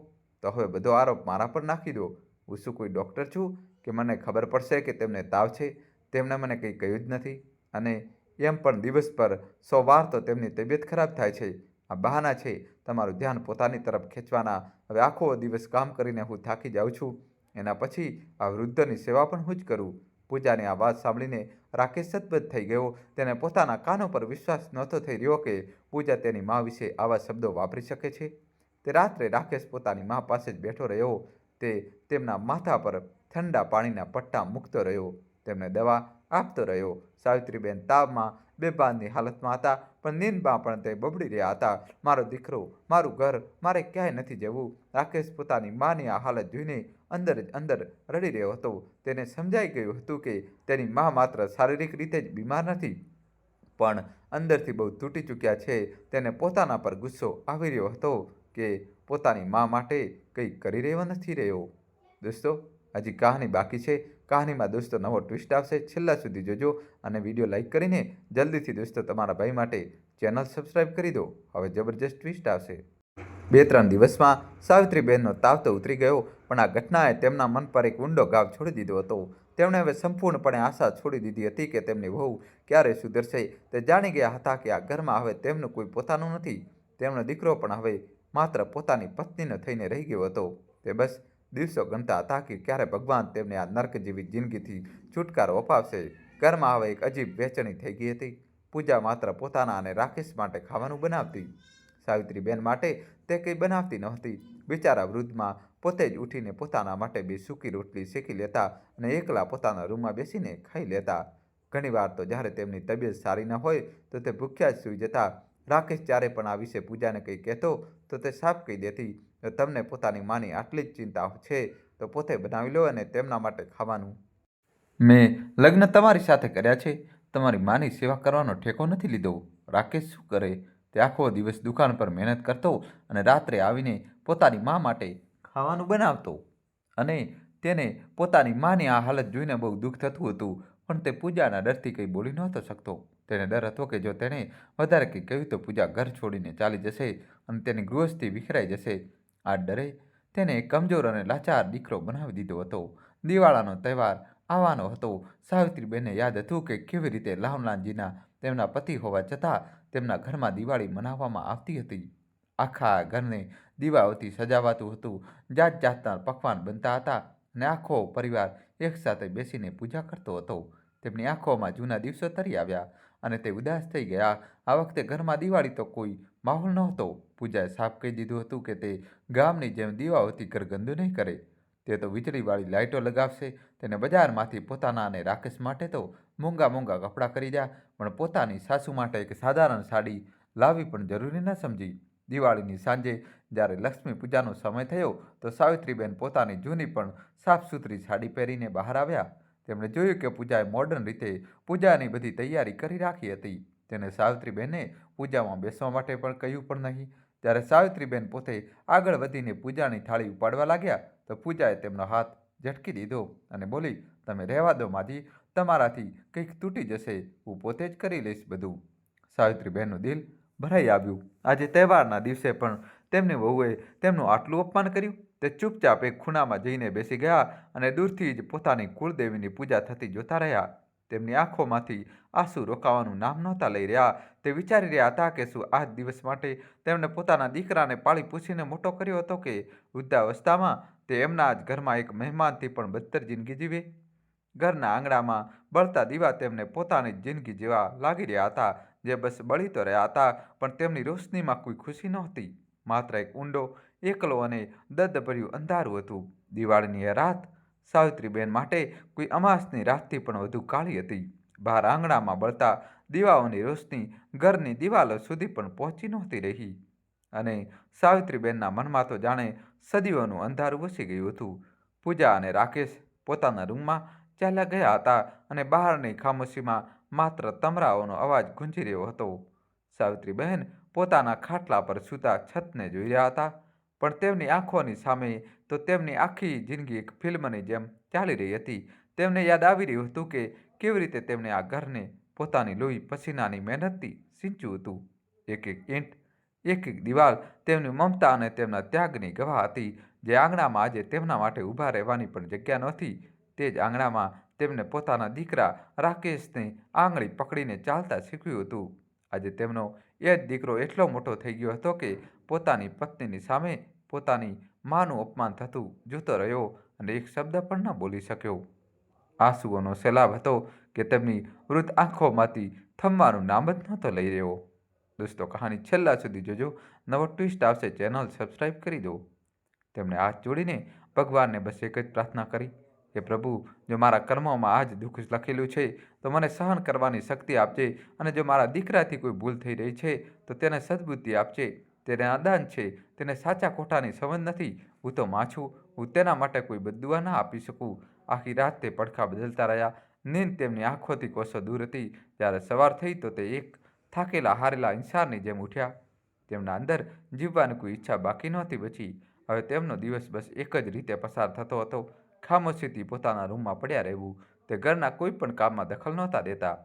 તો હવે બધો આરોપ મારા પર નાખી દો. હું શું કોઈ ડૉક્ટર છું કે મને ખબર પડશે કે તેમને તાવ છે? તેમણે મને કંઈ કહ્યું જ નથી. અને એમ પણ દિવસ પર 100 વાર તો તેમની તબિયત ખરાબ થાય છે. આ બહાના છે તમારું ધ્યાન પોતાની તરફ ખેંચવાના. હવે આખો દિવસ કામ કરીને હું થાકી જાઉં છું. એના પછી આ વૃદ્ધની સેવા પણ હું જ કરું. પૂજાની આ વાત સાંભળીને રાકેશ સતબત થઈ ગયો. તેને પોતાના કાનો પર વિશ્વાસ નહોતો થઈ રહ્યો કે પૂજા તેની મા વિશે આવા શબ્દો વાપરી શકે છે. તે રાત્રે રાકેશ પોતાની મા પાસે જ બેઠો રહ્યો. તે તેમના માથા પર ઠંડા પાણીના પટ્ટા મૂકતો રહ્યો. તેમને દવા આપતો રહ્યો. સાવિત્રીબેન તાવમાં બેભાનની હાલતમાં હતા, પણ નીંદમાં પણ તે બબડી રહ્યા હતા. મારો દીકરો, મારું ઘર, મારે ક્યાંય નથી જવું. રાકેશ પોતાની માની આ હાલત જોઈને અંદર રડી રહ્યો હતો. તેને સમજાઈ ગયું હતું કે તેની મા માત્ર શારીરિક રીતે જ બીમાર નથી, પણ અંદરથી બહુ તૂટી ચૂક્યા છે. તેને પોતાના પર ગુસ્સો આવી રહ્યો હતો કે પોતાની મા માટે કંઈક કરી રહ્યો નથી રહ્યો. દોસ્તો, હજી કહાની બાકી છે. કહાનીમાં દોસ્તો નવો ટ્વિસ્ટ આવશે. છેલ્લા સુધી જોજો અને વિડીયો લાઈક કરીને જલ્દીથી દોસ્તો તમારા ભાઈ માટે ચેનલ સબસ્ક્રાઈબ કરી દો. હવે જબરજસ્ત ટ્વિસ્ટ આવશે. 2-3 દિવસમાં સાવિત્રીબેનનો તાવ તો ઉતરી ગયો, પણ આ ઘટનાએ તેમના મન પર એક ઊંડો ઘાવ છોડી દીધો હતો. તેમણે હવે સંપૂર્ણપણે આશા છોડી દીધી હતી કે તેમની વહુ ક્યારે સુધરશે. તે જાણી ગયા હતા કે આ ઘરમાં હવે તેમનું કોઈ પોતાનું નથી. તેમનો દીકરો પણ હવે માત્ર પોતાની પત્નીનો થઈને રહી ગયો હતો. તે બસ દિવસો ગણતા હતા કે ક્યારે ભગવાન તેમને આ નર્ક જેવી જિંદગીથી છુટકારો અપાવશે. ઘરમાં હવે એક અજીબ બેચેની થઈ ગઈ હતી. પૂજા માત્ર પોતાના અને રાકેશ માટે ખાવાનું બનાવતી. સાવિત્રીબેન માટે તે કંઈ બનાવતી નહોતી. બિચારા વૃદ્ધમાં પોતે જ ઉઠીને પોતાના માટે 2 સૂકી રોટલી શેકી લેતા અને એકલા પોતાના રૂમમાં બેસીને ખાઈ લેતા. ઘણીવાર તો જ્યારે તેમની તબિયત સારી ન હોય તો તે ભૂખ્યા જ સૂઈ જતા. રાકેશ જ્યારે પણ આ વિશે પૂજાને કંઈ કહેતો તો તે સાફ કહી દેતી, જો તમને પોતાની માની આટલી જ ચિંતા છે તો પોતે બનાવી લો અને તેમના માટે ખાવાનું. મેં લગ્ન તમારી સાથે કર્યા છે, તમારી માની સેવા કરવાનો ઠેકો નથી લીધો. રાકેશ શું કરે? તે આખો દિવસ દુકાન પર મહેનત કરતો અને રાત્રે આવીને પોતાની મા માટે ખાવાનું બનાવતો. અને તેને પોતાની માની આ હાલત જોઈને બહુ દુઃખ થતું હતું, પણ તે પૂજાના ડરથી કંઈ બોલી નહોતો શકતો. તેને ડર હતો કે જો તેણે વધારે કંઈ કહ્યું તો પૂજા ઘર છોડીને ચાલી જશે અને તેની ગૃહસ્થી વિખરાઈ જશે. આ ડરે તેને એક કમજોર અને લાચાર દીકરો બનાવી દીધો હતો. દિવાળાનો તહેવાર આવવાનો હતો. સાવિત્રીબેનને યાદ હતું કે કેવી રીતે લાવલાનજીના તેમના પતિ હોવા છતાં તેમના ઘરમાં દિવાળી મનાવવામાં આવતી હતી. આખા ઘરને દીવાઓથી સજાવાતું હતું. જાત જાતના પકવાન બનતા હતા અને આખો પરિવાર એકસાથે બેસીને પૂજા કરતો હતો. તેમની આંખોમાં જૂના દિવસો તરી આવ્યા અને તે ઉદાસ થઈ ગયા. આ વખતે ઘરમાં દિવાળી તો કોઈ માહોલ નહોતો. પૂજાએ સાફ કહી દીધું હતું કે તે ગામની જેમ દીવાઓથી ઘર ગંદુ નહીં કરે. તે તો વીજળીવાળી લાઇટો લગાવશે. તેને બજારમાંથી પોતાના અને રાકેશ માટે તો મોંઘા કપડાં ખરીદ્યા, પણ પોતાની સાસુ માટે એક સાધારણ સાડી લાવવી પણ જરૂરી ન સમજી. દિવાળીની સાંજે જ્યારે લક્ષ્મી પૂજાનો સમય થયો તો સાવિત્રીબેન પોતાની જૂની પણ સાફ સુથરી સાડી પહેરીને બહાર આવ્યા. તેમણે જોયું કે પૂજાએ મોડર્ન રીતે પૂજાની બધી તૈયારી કરી રાખી હતી. તેને સાવિત્રીબેને પૂજામાં બેસવા માટે પણ કહ્યું પણ નહીં. જ્યારે સાવિત્રીબેન પોતે આગળ વધીને પૂજાની થાળી ઉપાડવા લાગ્યા તો પૂજાએ તેમનો હાથ ઝટકી દીધો અને બોલી, તમે રહેવા દો માજી, તમારાથી કંઈક તૂટી જશે, હું પોતે જ કરી લઈશ બધું. સાવિત્રીબેનનું દિલ ભરાઈ આવ્યું. આજે તહેવારના દિવસે પણ તેમની વહુએ તેમનું આટલું અપમાન કર્યું. તે ચૂપચાપ એક ખૂણામાં જઈને બેસી ગયા અને દૂરથી જ પોતાની કુળદેવીની પૂજા થતી જોતા રહ્યા. તેમની આંખોમાંથી આંસુ રોકાવાનું નામ નહોતા લઈ રહ્યા. તે વિચારી રહ્યા હતા કે શું આ દિવસ માટે તેમણે પોતાના દીકરાને પાળી પૂછીને મોટો કર્યો હતો કે વૃદ્ધાવસ્થામાં તે એમના જ ઘરમાં એક મહેમાનથી પણ બદતર જિંદગી જીવે. ઘરના આંગણામાં બળતા દીવા તેમને પોતાની જ જિંદગી જેવા લાગી રહ્યા હતા, જે બસ બળી તો રહ્યા હતા, પણ તેમની રોશનીમાં કોઈ ખુશી નહોતી. માત્ર એક ઊંડો, એકલો અને દર્દભર્યું અંધારું હતું. દિવાળીની એ રાત સાવિત્રીબેન માટે કોઈ અમાસની રાતથી પણ વધુ કાળી હતી. બહાર આંગણામાં બળતા દીવાઓની રોશની ઘરની દિવાલો સુધી પણ પહોંચી નહોતી રહી અને સાવિત્રીબેનના મનમાં તો જાણે સદીઓનું અંધારું વસી ગયું હતું. પૂજા અને રાકેશ પોતાના રૂમમાં ચાલ્યા ગયા હતા અને બહારની ખામોશીમાં માત્ર તમરાઓનો અવાજ ગુંજી રહ્યો હતો. સાવિત્રીબહેન પોતાના ખાટલા પર સૂતા છતને જોઈ રહ્યા હતા, પણ તેમની આંખોની સામે તો તેમની આખી જિંદગી એક ફિલ્મની જેમ ચાલી રહી હતી. તેમને યાદ આવી રહ્યું હતું કે કેવી રીતે તેમણે આ ઘરને પોતાની લોહી પસીનાની મહેનતથી સિંચ્યું હતું. એક એક ઈંટ, એક એક દિવાલ તેમની મમતા અને તેમના ત્યાગની ગવાહ હતી. જે આંગણામાં આજે તેમના માટે ઊભા રહેવાની પણ જગ્યા નહોતી, તે જ આંગણામાં તેમને પોતાના દીકરા રાકેશને આંગળી પકડીને ચાલતા શીખવ્યું હતું. આજે તેમનો એ જ દીકરો એટલો મોટો થઈ ગયો હતો કે પોતાની પત્નીની સામે પોતાની માનું અપમાન થતું જોતો રહ્યો અને એક શબ્દ પણ ન બોલી શક્યો. આંસુઓનો સૈલાબ હતો કે તેમની વૃદ્ધ આંખોમાંથી થમવાનું નામ જ નહોતો લઈ રહ્યો. દોસ્તો, કહાની છેલ્લા સુધી જોજો. નવો ટ્વિસ્ટ આવશે, ચેનલ સબસ્ક્રાઈબ કરી દો. તેમણે હાથ જોડીને ભગવાનને બસ એક જ પ્રાર્થના કરી કે પ્રભુ, જો મારા કર્મોમાં આ જ દુઃખ લખેલું છે તો મને સહન કરવાની શક્તિ આપજે, અને જો મારા દીકરાથી કોઈ ભૂલ થઈ રહી છે તો તેને સદબુદ્ધિ આપજે. તે નાદાન છે, તેને સાચા ખોટાની સમજ નથી. હું તો માં છું, હું તેના માટે કોઈ બદદુઆ ના આપી શકું. આખી રાત તે પડખા બદલતા રહ્યા. નીંદ તેમની આંખોથી કોસો દૂર હતી. જ્યારે સવાર થઈ તો તે એક થાકેલા હારેલા ઇન્સાનની જેમ ઉઠ્યા. તેમના અંદર જીવવાની કોઈ ઈચ્છા બાકી નહોતી બચી. હવે તેમનો દિવસ બસ એક જ રીતે પસાર થતો હતો, ખામોશીથી પોતાના રૂમમાં પડ્યા રહેવું. તે ઘરના કોઈ પણ કામમાં દખલ નહોતા દેતા,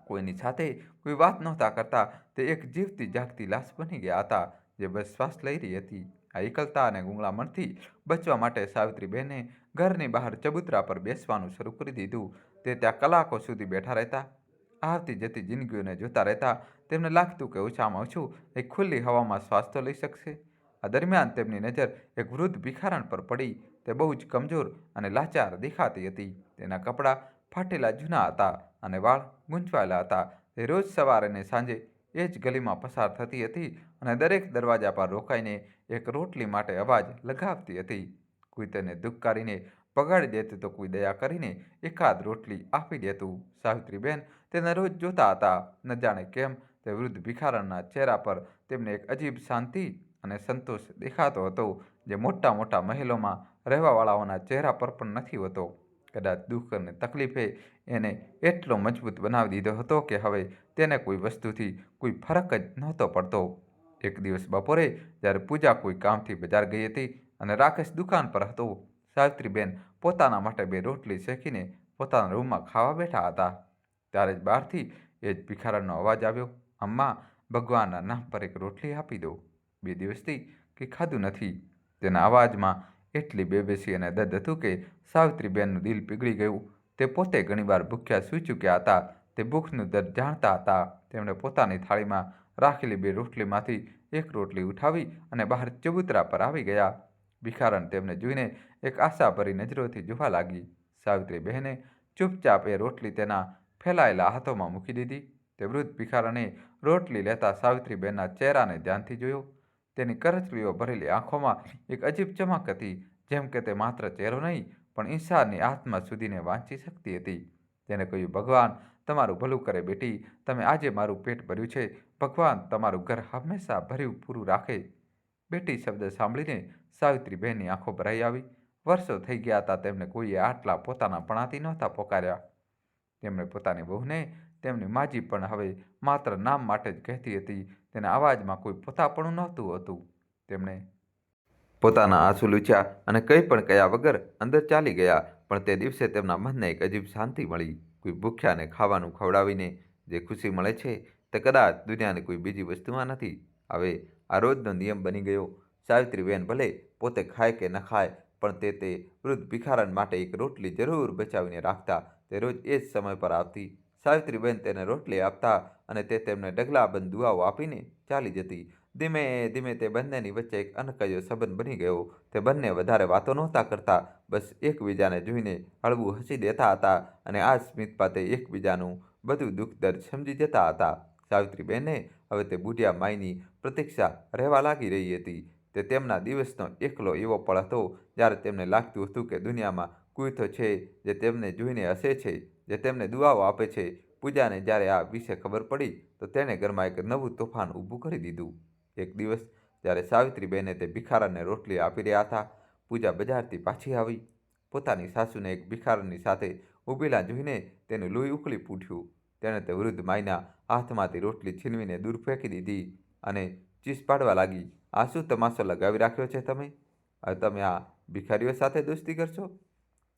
કોઈની સાથે કોઈ વાત નહોતા કરતા. તે એક જીવતી જાગતી લાશ બની ગયા હતા, જે બસ શ્વાસ લઈ રહી હતી. આ એકલતા અને ગૂંગળામણથી બચવા માટે સાવિત્રીબેને ઘરની બહાર ચબૂતરા પર બેસવાનું શરૂ કરી દીધું. તે ત્યાં કલાકો સુધી બેઠા રહેતા, આવતી જતી જિંદગીઓને જોતા રહેતા. તેમને લાગતું કે ઓછામાં ઓછું એક ખુલ્લી હવામાં શ્વાસ તો લઈ શકશે. આ દરમિયાન તેમની નજર એક વૃદ્ધ ભિખારણ પર પડી. તે બહુ જ કમજોર અને લાચાર દેખાતી હતી. તેના કપડાં ફાટેલા જૂના હતા અને વાળ ગૂંચવાયેલા હતા. તે રોજ સવારે અને સાંજે એ જ ગલીમાં પસાર થતી હતી અને દરેક દરવાજા પર રોકાઈને એક રોટલી માટે અવાજ લગાવતી હતી. કોઈ તેને ધુક્કારીને ભગાડી દેતું તો કોઈ દયા કરીને એકાદ રોટલી આપી દેતું. સાવિત્રીબેન તેને રોજ જોતા હતા. ન જાણે કેમ તે વૃદ્ધ ભિખારણના ચહેરા પર તેમને એક અજીબ શાંતિ અને સંતોષ દેખાતો હતો, જે મોટા મોટા મહેલોમાં રહેવાવાળાઓના ચહેરા પર પણ નથી હોતો. કદાચ દુઃખ અને તકલીફે એને એટલો મજબૂત બનાવી દીધો હતો કે હવે તેને કોઈ વસ્તુથી કોઈ ફરક જ નહોતો પડતો. એક દિવસ બપોરે જ્યારે પૂજા કોઈ કામથી બજાર ગઈ હતી અને રાકેશ દુકાન પર હતો, સાવિત્રીબેન પોતાના માટે 2 રોટલી શેકીને પોતાના રૂમમાં ખાવા બેઠા હતા. ત્યારે જ બહારથી એ જ ભિખારણનો અવાજ આવ્યો, "અમ્મા, ભગવાનના નામ પર એક રોટલી આપી દો. 2 દિવસથી કંઈ ખાધું નથી." તેના અવાજમાં એટલી બેબસી અને દર્દ હતું કે સાવિત્રીબેનનું દિલ પીગળી ગયું. તે પોતે ઘણીવાર ભૂખ્યા સૂઈ ચૂક્યા હતા. તે ભૂખનું દર્દ જાણતા હતા. તેમણે પોતાની થાળીમાં રાખેલી 2 રોટલીમાંથી એક રોટલી ઉઠાવી અને બહાર ચબૂતરા પર આવી ગયા. ભિખારણ તેમને જોઈને એક આશાભરી નજરોથી જોવા લાગી. સાવિત્રીબહેને ચૂપચાપ એ રોટલી તેના ફેલાયેલા હાથોમાં મૂકી દીધી. તે વૃદ્ધ ભિખારણે રોટલી લેતા સાવિત્રીબેનના ચહેરાને ધ્યાનથી જોયો. તેની કરચલીઓ ભરેલી આંખોમાં એક અજીબ ચમક હતી, જેમ કે તે માત્ર ચહેરો નહીં પણ ઇન્સાનની આત્મા સુધીને વાંચી શકતી હતી. તેને કહ્યું, "ભગવાન તમારું ભલું કરે બેટી. તમે આજે મારું પેટ ભર્યું છે. ભગવાન તમારું ઘર હંમેશા ભર્યું પૂરું રાખે." બેટી શબ્દ સાંભળીને સાવિત્રીબહેનની આંખો ભરાઈ આવી. વર્ષો થઈ ગયા હતા તેમને કોઈએ આટલા પોતાનાપણાથી નહોતા પોકાર્યા. તેમણે પોતાની વહુને તેમની માજી પણ હવે માત્ર નામ માટે જ કહેતી હતી. તેના અવાજમાં કોઈ પોતાપણું નહોતું હોતું. તેમણે પોતાના આંસુ લૂછ્યા અને કંઈ પણ કહ્યા વગર અંદર ચાલી ગયા. પણ તે દિવસે તેમના મનને એક અજીબ શાંતિ મળી. કોઈ ભૂખ્યાને ખાવાનું ખવડાવીને જે ખુશી મળે છે, તે કદાચ દુનિયાની કોઈ બીજી વસ્તુમાં નથી. હવે આ રોજનો નિયમ બની ગયો. સાવિત્રીબેન ભલે પોતે ખાય કે ન ખાય, પણ તે વૃદ્ધ ભિખારણ માટે એક રોટલી જરૂર બચાવીને રાખતા. તે રોજ એ જ સમય પર આવતી. સાવિત્રીબેન તેને રોટલી આપતા અને તે તેમને ડગલાબંધ દુઆઓ આપીને ચાલી જતી. ધીમે ધીમે તે બંનેની વચ્ચે એક અનકહ્યો સંબંધ બની ગયો. તે બંને વધારે વાતો નહોતા કરતા, બસ એકબીજાને જોઈને હળવું હસી દેતા હતા અને આ સ્મિતમાં તે એકબીજાનું બધું દુઃખ દર્દ સમજી જતા હતા. સાવિત્રીબેનને હવે તે બુઢિયા માઈની પ્રતીક્ષા રહેવા લાગી રહી હતી. તે તેમના દિવસનો એકલો એવો પળ હતો જ્યારે તેમને લાગતું હતું કે દુનિયામાં કોઈ તો છે જે તેમને જોઈને હસે છે, જે તેમને દુઆઓ આપે છે. પૂજાને જ્યારે આ વિશે ખબર પડી તો તેણે ઘરમાં એક નવું તોફાન ઊભું કરી દીધું. એક દિવસ જ્યારે સાવિત્રીબેને તે ભિખારણને રોટલી આપી રહ્યા હતા, પૂજા બજારથી પાછી આવી. પોતાની સાસુને એક ભિખારણની સાથે ઊભેલા જોઈને તેનું લોહી ઉકળી ઉઠ્યું. તેણે તે વૃદ્ધ માઈના હાથમાંથી રોટલી છીનવીને દૂર ફેંકી દીધી અને ચીસ પાડવા લાગી, "આ શું તમાશો લગાવી રાખ્યો છે તમે? હવે તમે આ ભિખારીઓ સાથે દોસ્તી કરશો?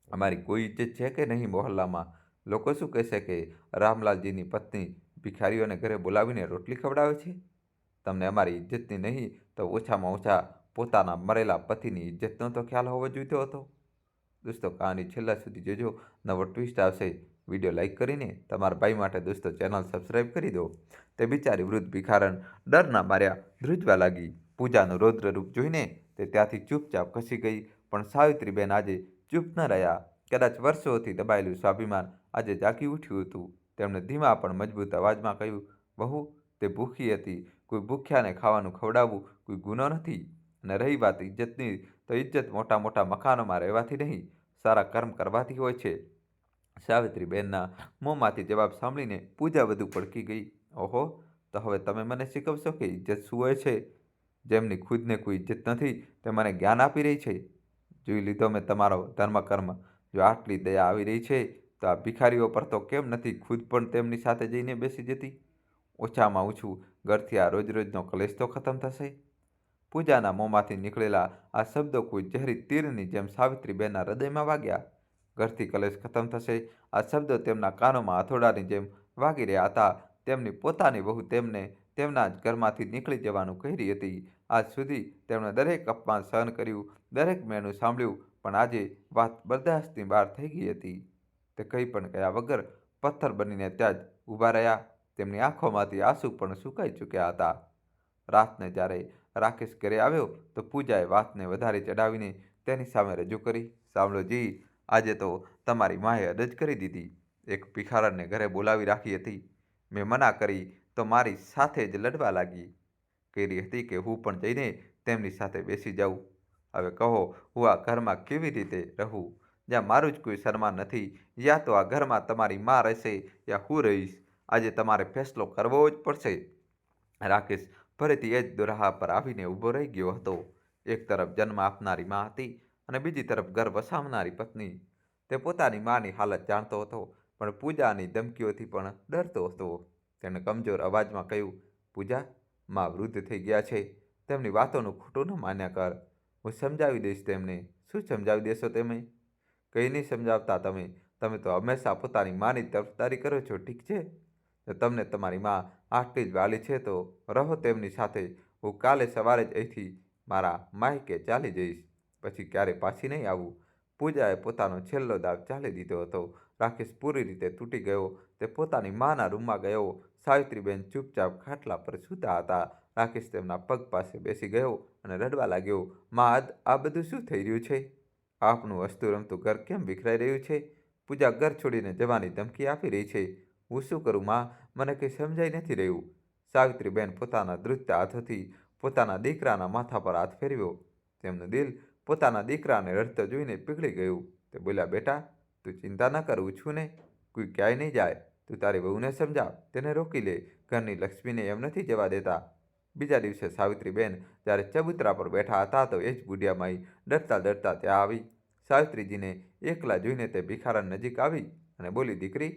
અમારી કોઈ ઇજ્જત છે કે નહીં મોહલ્લામાં? લોકો શું કહેશે કે રામલાલજીની પત્ની ભિખારીઓને ઘરે બોલાવીને રોટલી ખવડાવે છે? તમને અમારી ઇજ્જતની નહીં તો ઓછામાં ઓછા પોતાના મરેલા પતિની ઇજ્જતનો તો ખ્યાલ હોવો જોઈતો હતો." દોસ્તો, કહાની છેલ્લા સુધી જોજો, નવો ટ્વિસ્ટ આવશે. વિડીયો લાઇક કરીને તમારા ભાઈ માટે દોસ્તો ચેનલ સબસ્ક્રાઈબ કરી દો. તે બિચારી વૃદ્ધ ભિખારણ ડરના માર્યા ધ્રુજવા લાગી. પૂજાનું રૌદ્ર રૂપ જોઈને તે ત્યાંથી ચૂપચાપ ખસી ગઈ. પણ સાવિત્રીબેન આજે ચૂપ ન રહ્યા. કદાચ વર્ષોથી દબાયેલું સ્વાભિમાન આજે જાગી ઉઠ્યું હતું. તેમણે ધીમા પણ મજબૂત અવાજમાં કહ્યું, "વહુ, તે ભૂખી હતી. કોઈ ભૂખ્યાને ખાવાનું ખવડાવવું કોઈ ગુનો નથી. અને રહી વાત ઇજ્જતની, તો ઇજ્જત મોટા મોટા મકાનોમાં રહેવાથી નહીં, સારા કર્મ કરવાથી હોય છે." સાવિત્રીબેનના મોંમાંથી જવાબ સાંભળીને પૂજા વધુ ભડકી ગઈ. "ઓહો, તો હવે તમે મને શીખવશો કે ઇજ્જત શું હોય છે? જેમની ખુદને કોઈ ઇજ્જત નથી તે મને જ્ઞાન આપી રહી છે. જોઈ લીધો મેં તમારો ધર્મકર્મ. જો આટલી દયા આવી રહી છે તો આ ભિખારીઓ પર તો કેમ નથી ખુદ પણ તેમની સાથે જઈને બેસી જતી? ઓછામાં ઓછું ઘરથી આ રોજ રોજનો કલેશ તો ખતમ થશે. પૂજાના મોંમાંથી નીકળેલા આ શબ્દો કોઈ ઝેરી તીરની જેમ સાવિત્રીબેનના હૃદયમાં વાગ્યા. ઘરથી કલેશ ખતમ થશે, આ શબ્દો તેમના કાનોમાં હથોડાની જેમ વાગી રહ્યા હતા. તેમની પોતાની વહુ તેમને તેમના જ ઘરમાંથી નીકળી જવાનું કહી રહી હતી. આજ સુધી તેમણે દરેક અપમાન સહન કર્યું, દરેક મેણું સાંભળ્યું, પણ આજે વાત બરદાસ્તની બહાર થઈ ગઈ હતી. તે કંઈ પણ કહ્યા વગર પથ્થર બનીને ત્યાં જ ઊભા રહ્યા. તેમની આંખોમાંથી આંસુ પણ સુકાઈ ચૂક્યા હતા. રાતને જ્યારે રાકેશ ઘરે આવ્યો તો પૂજાએ વાતને વધારી ચડાવીને તેની સામે રજૂ કરી. સાંભળો જી, આજે તો તમારી માએ હદ જ કરી દીધી. એક ભિખારણને ઘરે બોલાવી રાખી હતી. મેં મના કરી તો મારી સાથે જ લડવા લાગી. કહી હતી કે હું પણ જઈને તેમની સાથે બેસી જાઉં. હવે કહો, હું આ ઘરમાં કેવી રીતે રહું, જ્યાં મારું જ કોઈ સન્માન નથી? યા તો આ ઘરમાં તમારી મા રહેશે યા હું રહીશ. આજે તમારે ફેસલો કરવો જ પડશે. રાકેશ ફરીથી એ જ દોરાહા પર આવીને ઊભો રહી ગયો હતો. એક તરફ જન્મ આપનારી મા હતી અને બીજી તરફ ઘર વસાવનારી પત્ની. તે પોતાની માની હાલત જાણતો હતો, પણ પૂજાની ધમકીઓથી પણ ડરતો હતો. તેણે કમજોર અવાજમાં કહ્યું, પૂજા, મા વૃદ્ધ થઈ ગયા છે. તેમની વાતોનું ખોટું ન માન્યા કર. હું સમજાવી દઈશ તેમને. શું સમજાવી દેશો તમે? કંઈ નહીં સમજાવતા તમે. તમે તો હંમેશા પોતાની માની તરફદારી કરો છો, ઠીક છે? જો તમને તમારી મા આટલી જ વાલી છે તો રહો તેમની સાથે. હું કાલે સવારે જ અહીંથી મારા માયકે ચાલી જઈશ. પછી ક્યારે પાછી નહીં આવું. પૂજાએ પોતાનો છેલ્લો દાવ ચાલી દીધો હતો. રાકેશ પૂરી રીતે તૂટી ગયો. તે પોતાની માના રૂમમાં ગયો. સાવિત્રીબેન ચૂપચાપ ખાટલા પર સૂતા હતા. રાકેશ તેમના પગ પાસે બેસી ગયો અને રડવા લાગ્યો. મા, આ બધું શું થઈ રહ્યું છે? આપનું હસતું રમતું ઘર કેમ વિખરાઈ રહ્યું છે? પૂજા ઘર છોડીને જવાની ધમકી આપી રહી છે. હું શું કરું મા? મને કંઈ સમજાઈ નથી રહ્યું. સાવિત્રીબેન પોતાના ધ્રુજતા હાથોથી પોતાના દીકરાના માથા પર હાથ ફેરવ્યો. તેમનું દિલ પોતાના દીકરાને રડતો જોઈને પીગળી ગયું. તે બોલ્યા, બેટા, તું ચિંતા ન કર, હું છું ને. કોઈ ક્યાંય નહીં જાય. તું તારી વહુને સમજાવ, તેને રોકી લે. ઘરની લક્ષ્મીને એમ નથી જવા દેતા. બીજા દિવસે સાવિત્રીબેન જ્યારે ચબૂતરા પર બેઠા હતા તો એ જ બુઢિયા માઈ ડરતા ડરતા ત્યાં આવી. સાવિત્રીજીને એકલા જોઈને તે ભિખારણ નજીક આવી અને બોલી, દીકરી,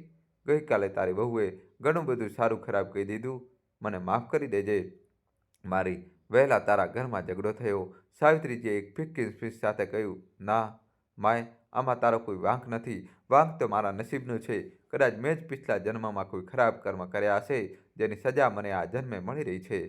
ગઈકાલે તારી વહુએ ઘણું બધું સારું ખરાબ કહી દીધું. મને માફ કરી દેજે. મારી વહેલા તારા ઘરમાં ઝઘડો થયો. સાવિત્રીજીએ એક ફિક્કી સ્પીચ સાથે કહ્યું, ના માય, આમાં તારો કોઈ વાંક નથી. વાંક તો મારા નસીબનું છે. કદાચ મેં જ પિછલા જન્મમાં કોઈ ખરાબ કર્મ કર્યા હશે, જેની સજા મને આ જન્મે મળી રહી છે.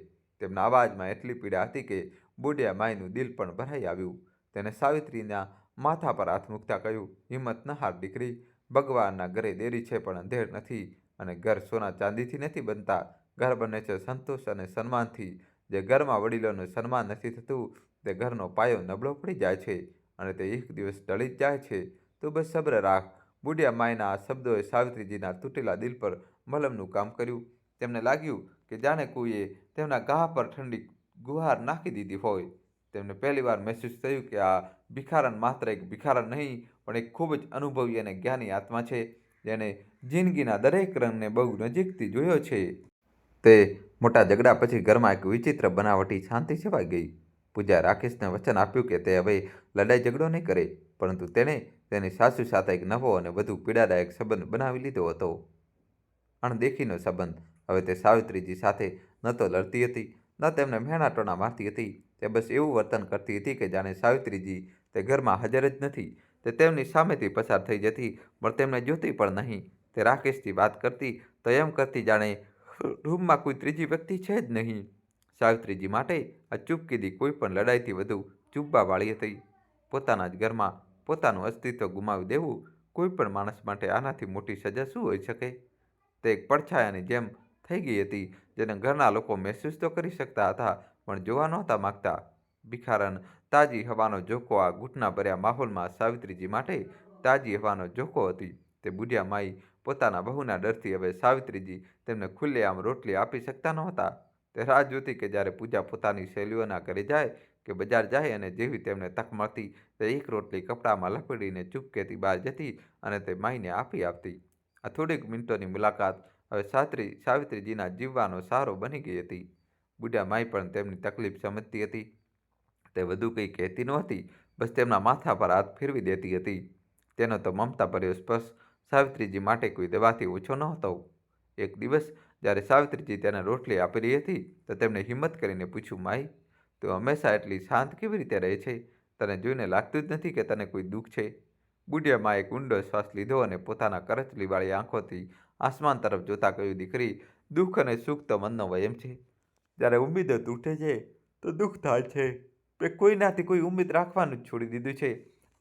તેમના અવાજમાં એટલી પીડા હતી કે બુઢિયા માઈનું દિલ પણ ભરાઈ આવ્યું. તેને સાવિત્રીના માથા પર હાથ મૂકતા કહ્યું, હિંમત ન હાર દીકરી. ભગવાનના ઘરે દેરી છે પણ અંધેર નથી. અને ઘર સોના ચાંદીથી નથી બનતા. ઘર બને છે સંતોષ અને સન્માનથી. જે ઘરમાં વડીલોનું સન્માન નથી થતું તે ઘરનો પાયો નબળો પડી જાય છે અને તે એક દિવસ ઢળી જ જાય છે. તું બસ સબ્ર રાખ. બુઢિયા માયના આ શબ્દોએ સાવિત્રીજીના તૂટેલા દિલ પર મલમનું કામ કર્યું. તેમને લાગ્યું કે જાણે કોઈએ તેમના ઘા પર ઠંડી ગુહાર નાખી દીધી હોય. તેમને પહેલીવાર મહેસૂસ થયું કે આ ભિખારણ માત્ર એક ભિખારણ નહીં, પણ એક ખૂબ જ અનુભવી અને જ્ઞાની આત્મા છે, જેણે જિંદગીના દરેક રંગને બહુ નજીકથી જોયો છે. તે મોટા ઝઘડા પછી ઘરમાં એક વિચિત્ર બનાવટી શાંતિ છવાઈ ગઈ. પૂજાએ રાકેશને વચન આપ્યું કે તે હવે લડાઈ ઝઘડો નહીં કરે, પરંતુ તેણે તેની સાસુ સાથે એક નવો અને વધુ પીડાદાયક સંબંધ બનાવી લીધો હતો. અણદેખીનો સંબંધ. હવે તે સાવિત્રીજી સાથે ન તો લડતી હતી, ન તેમને મહેણા ટોણા મારતી હતી. તે બસ એવું વર્તન કરતી હતી કે જાણે સાવિત્રીજી તે ઘરમાં હાજર જ નથી. તે તેમની સામેથી પસાર થઈ જતી, પણ તેમને જોતી પણ નહીં. તે રાકેશથી વાત કરતી તો એમ કરતી જાણે રૂમમાં કોઈ ત્રીજી વ્યક્તિ છે જ નહીં. સાવિત્રીજી માટે આ ચૂપકીદી કોઈ પણ લડાઈથી વધુ ચૂપવાવાળી હતી. પોતાના જ ઘરમાં પોતાનું અસ્તિત્વ ગુમાવી દેવું કોઈ પણ માણસ માટે આનાથી મોટી સજા શું હોઈ શકે? તે એક પડછાયાની જેમ થઈ ગઈ હતી, જેને ઘરના લોકો મહેસૂસ તો કરી શકતા હતા, પણ જોવા નહોતા માગતા. ભિખારણ તાજી હવાનો ઝોકો. આ ઘૂંટના ભર્યા માહોલમાં સાવિત્રીજી માટે તાજી હવાનો ઝોકો હતી. તે બુઢિયા માઈ પોતાના વહુના ડરથી હવે સાવિત્રીજી તેમને ખુલ્લેઆમ રોટલી આપી શકતા નહોતા. તે રાહ જોતી કે જ્યારે પૂજા પોતાની સહેલીઓના ઘરે જાય કે બજાર જાય અને જેવી તેમને તક મળતી તે એક રોટલી કપડામાં લપેટીને ચૂપકેથી બહાર જતી અને તે માઈને આપી આપતી. આ થોડીક મિનિટોની મુલાકાત હવે સાવિત્રીજીના જીવવાનો સહારો બની ગઈ હતી. બુઢા માઈ પણ તેમની તકલીફ સમજતી હતી. તે વધુ કંઈ કહેતી નહોતી, બસ તેમના માથા પર હાથ ફેરવી દેતી હતી. તેનો તો મમતાભર્યો સ્પર્શ સાવિત્રીજી માટે કોઈ દવાથી ઓછો નહોતો. એક દિવસ જ્યારે સાવિત્રીજી તેને રોટલી આપી રહી હતી તો તેમણે હિંમત કરીને પૂછ્યું, માઈ, તું હંમેશા એટલી શાંત કેવી રીતે રહે છે? તને જોઈને લાગતું જ નથી કે તને કોઈ દુઃખ છે? બુઢિયા માએ એક ઊંડો શ્વાસ લીધો અને પોતાના કરચલીવાળી આંખોથી આસમાન તરફ જોતા કહ્યું, દીકરી, દુઃખ અને સુખ તો મનનો વયમ છે. જ્યારે ઉમ્મીદો તૂટે છે તો દુઃખ થાય છે. મેં કોઈનાથી કોઈ ઉમ્મીદ રાખવાનું જ છોડી દીધું છે,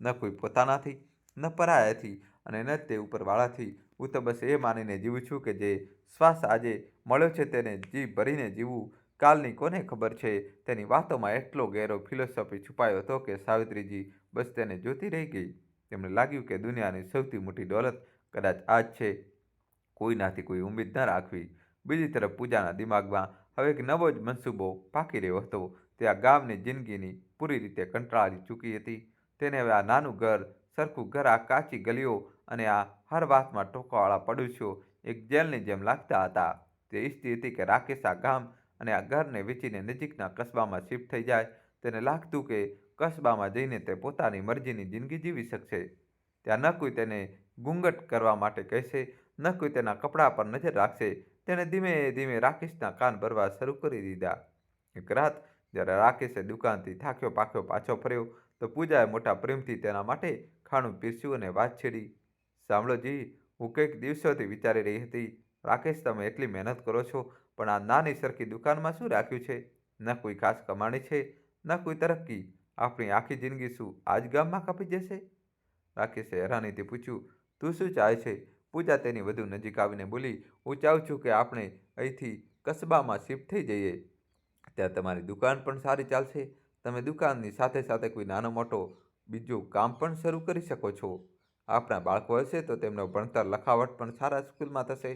ન કોઈ પોતાનાથી, ન પરાયાથી અને ન તે ઉપરવાળાથી. હું તો બસ એ માનીને જીવું છું કે જે શ્વાસ આજે મળ્યો છે તેને જીવ ભરીને જીવવું. કાલની કોને ખબર છે? તેની વાતોમાં એટલો ગહેરો ફિલોસોફી છુપાયો હતો કે સાવિત્રીજી બસ તેને જોતી રહી ગઈ. તેમને લાગ્યું કે દુનિયાની સૌથી મોટી દોલત કદાચ આ જ છે, કોઈનાથી કોઈ ઉમ્મીદ ન રાખવી. બીજી તરફ પૂજાના દિમાગમાં હવે એક નવો જ મનસૂબો પાકી રહ્યો હતો. તે આ ગામની જિંદગીની પૂરી રીતે કંટાળી ચૂકી હતી. તેને હવે આ નાનું ઘર, સરખું ઘર, આ કાચી ગલીઓ અને આ હર વાતમાં ટોકાવાળા પડોશીઓ એક જેલની જેમ લાગતા હતા. તે ઈચ્છતી હતી કે રાકેશ આ ગામ અને આ ઘરને વેચીને નજીકના કસ્બામાં શિફ્ટ થઈ જાય. તેને લાગતું કે કસ્બામાં જઈને તે પોતાની મરજીની જિંદગી જીવી શકશે. ત્યાં ન કોઈ તેને ઘૂંઘટ કરવા માટે કહેશે, ન કોઈ તેના કપડાં પર નજર રાખશે. તેણે ધીમે ધીમે રાકેશના કાન ભરવા શરૂ કરી દીધા. એક રાત જ્યારે રાકેશે દુકાનથી થાક્યો પાક્યો પાછો ફર્યો તો પૂજાએ મોટા પ્રેમથી તેના માટે ખાણું પીરસ્યું અને વાત છેડી. સાંભળો જી, હું કંઈક દિવસોથી વિચારી રહી હતી. રાકેશ, તમે એટલી મહેનત કરો છો, પણ આ નાની સરખી દુકાનમાં શું રાખ્યું છે? ન કોઈ ખાસ કમાણી છે, ન કોઈ તરક્કી. આપણી આખી જિંદગી શું આ જ ગામમાં કાપી જશે? રાકેશે હેરાનીથી પૂછ્યું, તું શું ચાહે છે? પૂજા તેની વધુ નજીક આવીને બોલી, હું ચાહું છું કે આપણે અહીંથી કસ્બામાં શિફ્ટ થઈ જઈએ. ત્યાં તમારી દુકાન પણ સારી ચાલશે. તમે દુકાનની સાથે સાથે કોઈ નાનો મોટો બીજું કામ પણ શરૂ કરી શકો છો. આપણા બાળકો હશે તો તેમનો ભણતર લખાવટ પણ સારા સ્કૂલમાં થશે.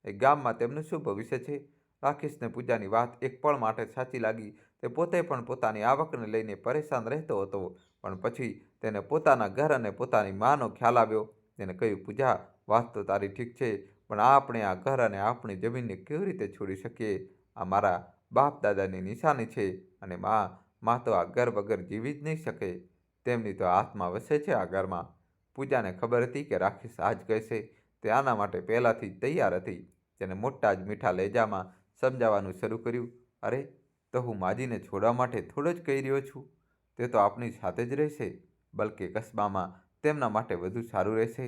એ ગામમાં તેમનું શું ભવિષ્ય છે? રાકેશને પૂજાની વાત એક પળ માટે સાચી લાગી. તે પોતે પણ પોતાની આવકને લઈને પરેશાન રહેતો હતો, પણ પછી તેને પોતાના ઘર અને પોતાની માનો ખ્યાલ આવ્યો. તેને કહ્યું, પૂજા, વાત તો તારી ઠીક છે, પણ આપણે આ ઘર અને આપણી જમીનને કેવી રીતે છોડી શકીએ? આ મારા બાપ દાદાની નિશાની છે અને માં તો આ ઘર વગર જીવી જ નહીં શકે. તેમની તો આત્મા વસે છે આ ઘરમાં. પૂજાને ખબર હતી કે રાકેશ આ જ કહેશે. તે આના માટે પહેલાંથી જ તૈયાર હતી. તેને મોટા જ મીઠા લહેજામાં સમજાવવાનું શરૂ કર્યું, અરે, તો હું માજીને છોડવા માટે થોડો જ કહી રહ્યો છું. તે તો આપણી સાથે જ રહેશે, બલકે કસ્બામાં તેમના માટે વધુ સારું રહેશે.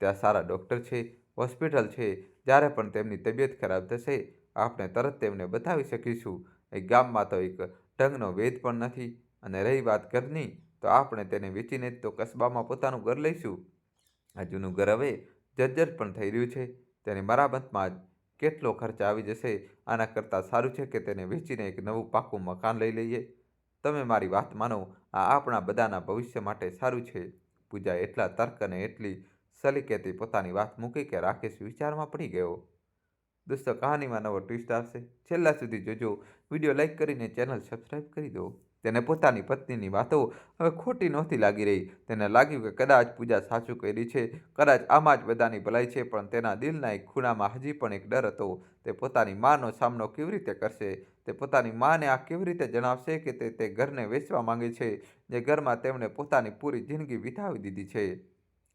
ત્યાં સારા ડૉક્ટર છે, હોસ્પિટલ છે. જ્યારે પણ તેમની તબિયત ખરાબ થશે આપણે તરત તેમને બતાવી શકીશું. એ ગામમાં તો એક ઢંગનો વૈદ પણ નથી. અને રહી વાત ઘરની, તો આપણે તેને વેચીને જ તો કસ્બામાં પોતાનું ઘર લઈશું. આ જૂનું ઘર હવે જર્જર પણ થઈ રહ્યું છે. તેની મરામતમાં જ કેટલો ખર્ચ આવી જશે. આના કરતાં સારું છે કે તેને વેચીને એક નવું પાકું મકાન લઈ લઈએ. તમે મારી વાત માનો, આ આપણા બધાના ભવિષ્ય માટે સારું છે. પૂજા એટલા તર્ક અને એટલી સલીકેથી પોતાની વાત મૂકી કે રાકેશ વિચારમાં પડી ગયો. દોસ્તો, કહાનીમાં નવો ટ્વિસ્ટ આવશે. છેલ્લા સુધી જોજો. વિડીયો લાઈક કરીને ચેનલ સબસ્ક્રાઈબ કરી દો. તેને પોતાની પત્નીની વાતો હવે ખોટી નહોતી લાગી રહી. તેને લાગ્યું કે કદાચ પૂજા સાચું કહી રહી છે, કદાચ આમાં જ બધાની ભલાઈ છે. પણ તેના દિલના એક ખૂણામાં હજી પણ એક ડર હતો. તે પોતાની માનો સામનો કેવી રીતે કરશે? તે પોતાની માને આ કેવી રીતે જણાવશે કે તે ઘરને વેચવા માંગે છે, જે ઘરમાં તેમણે પોતાની પૂરી જિંદગી વિતાવી દીધી છે?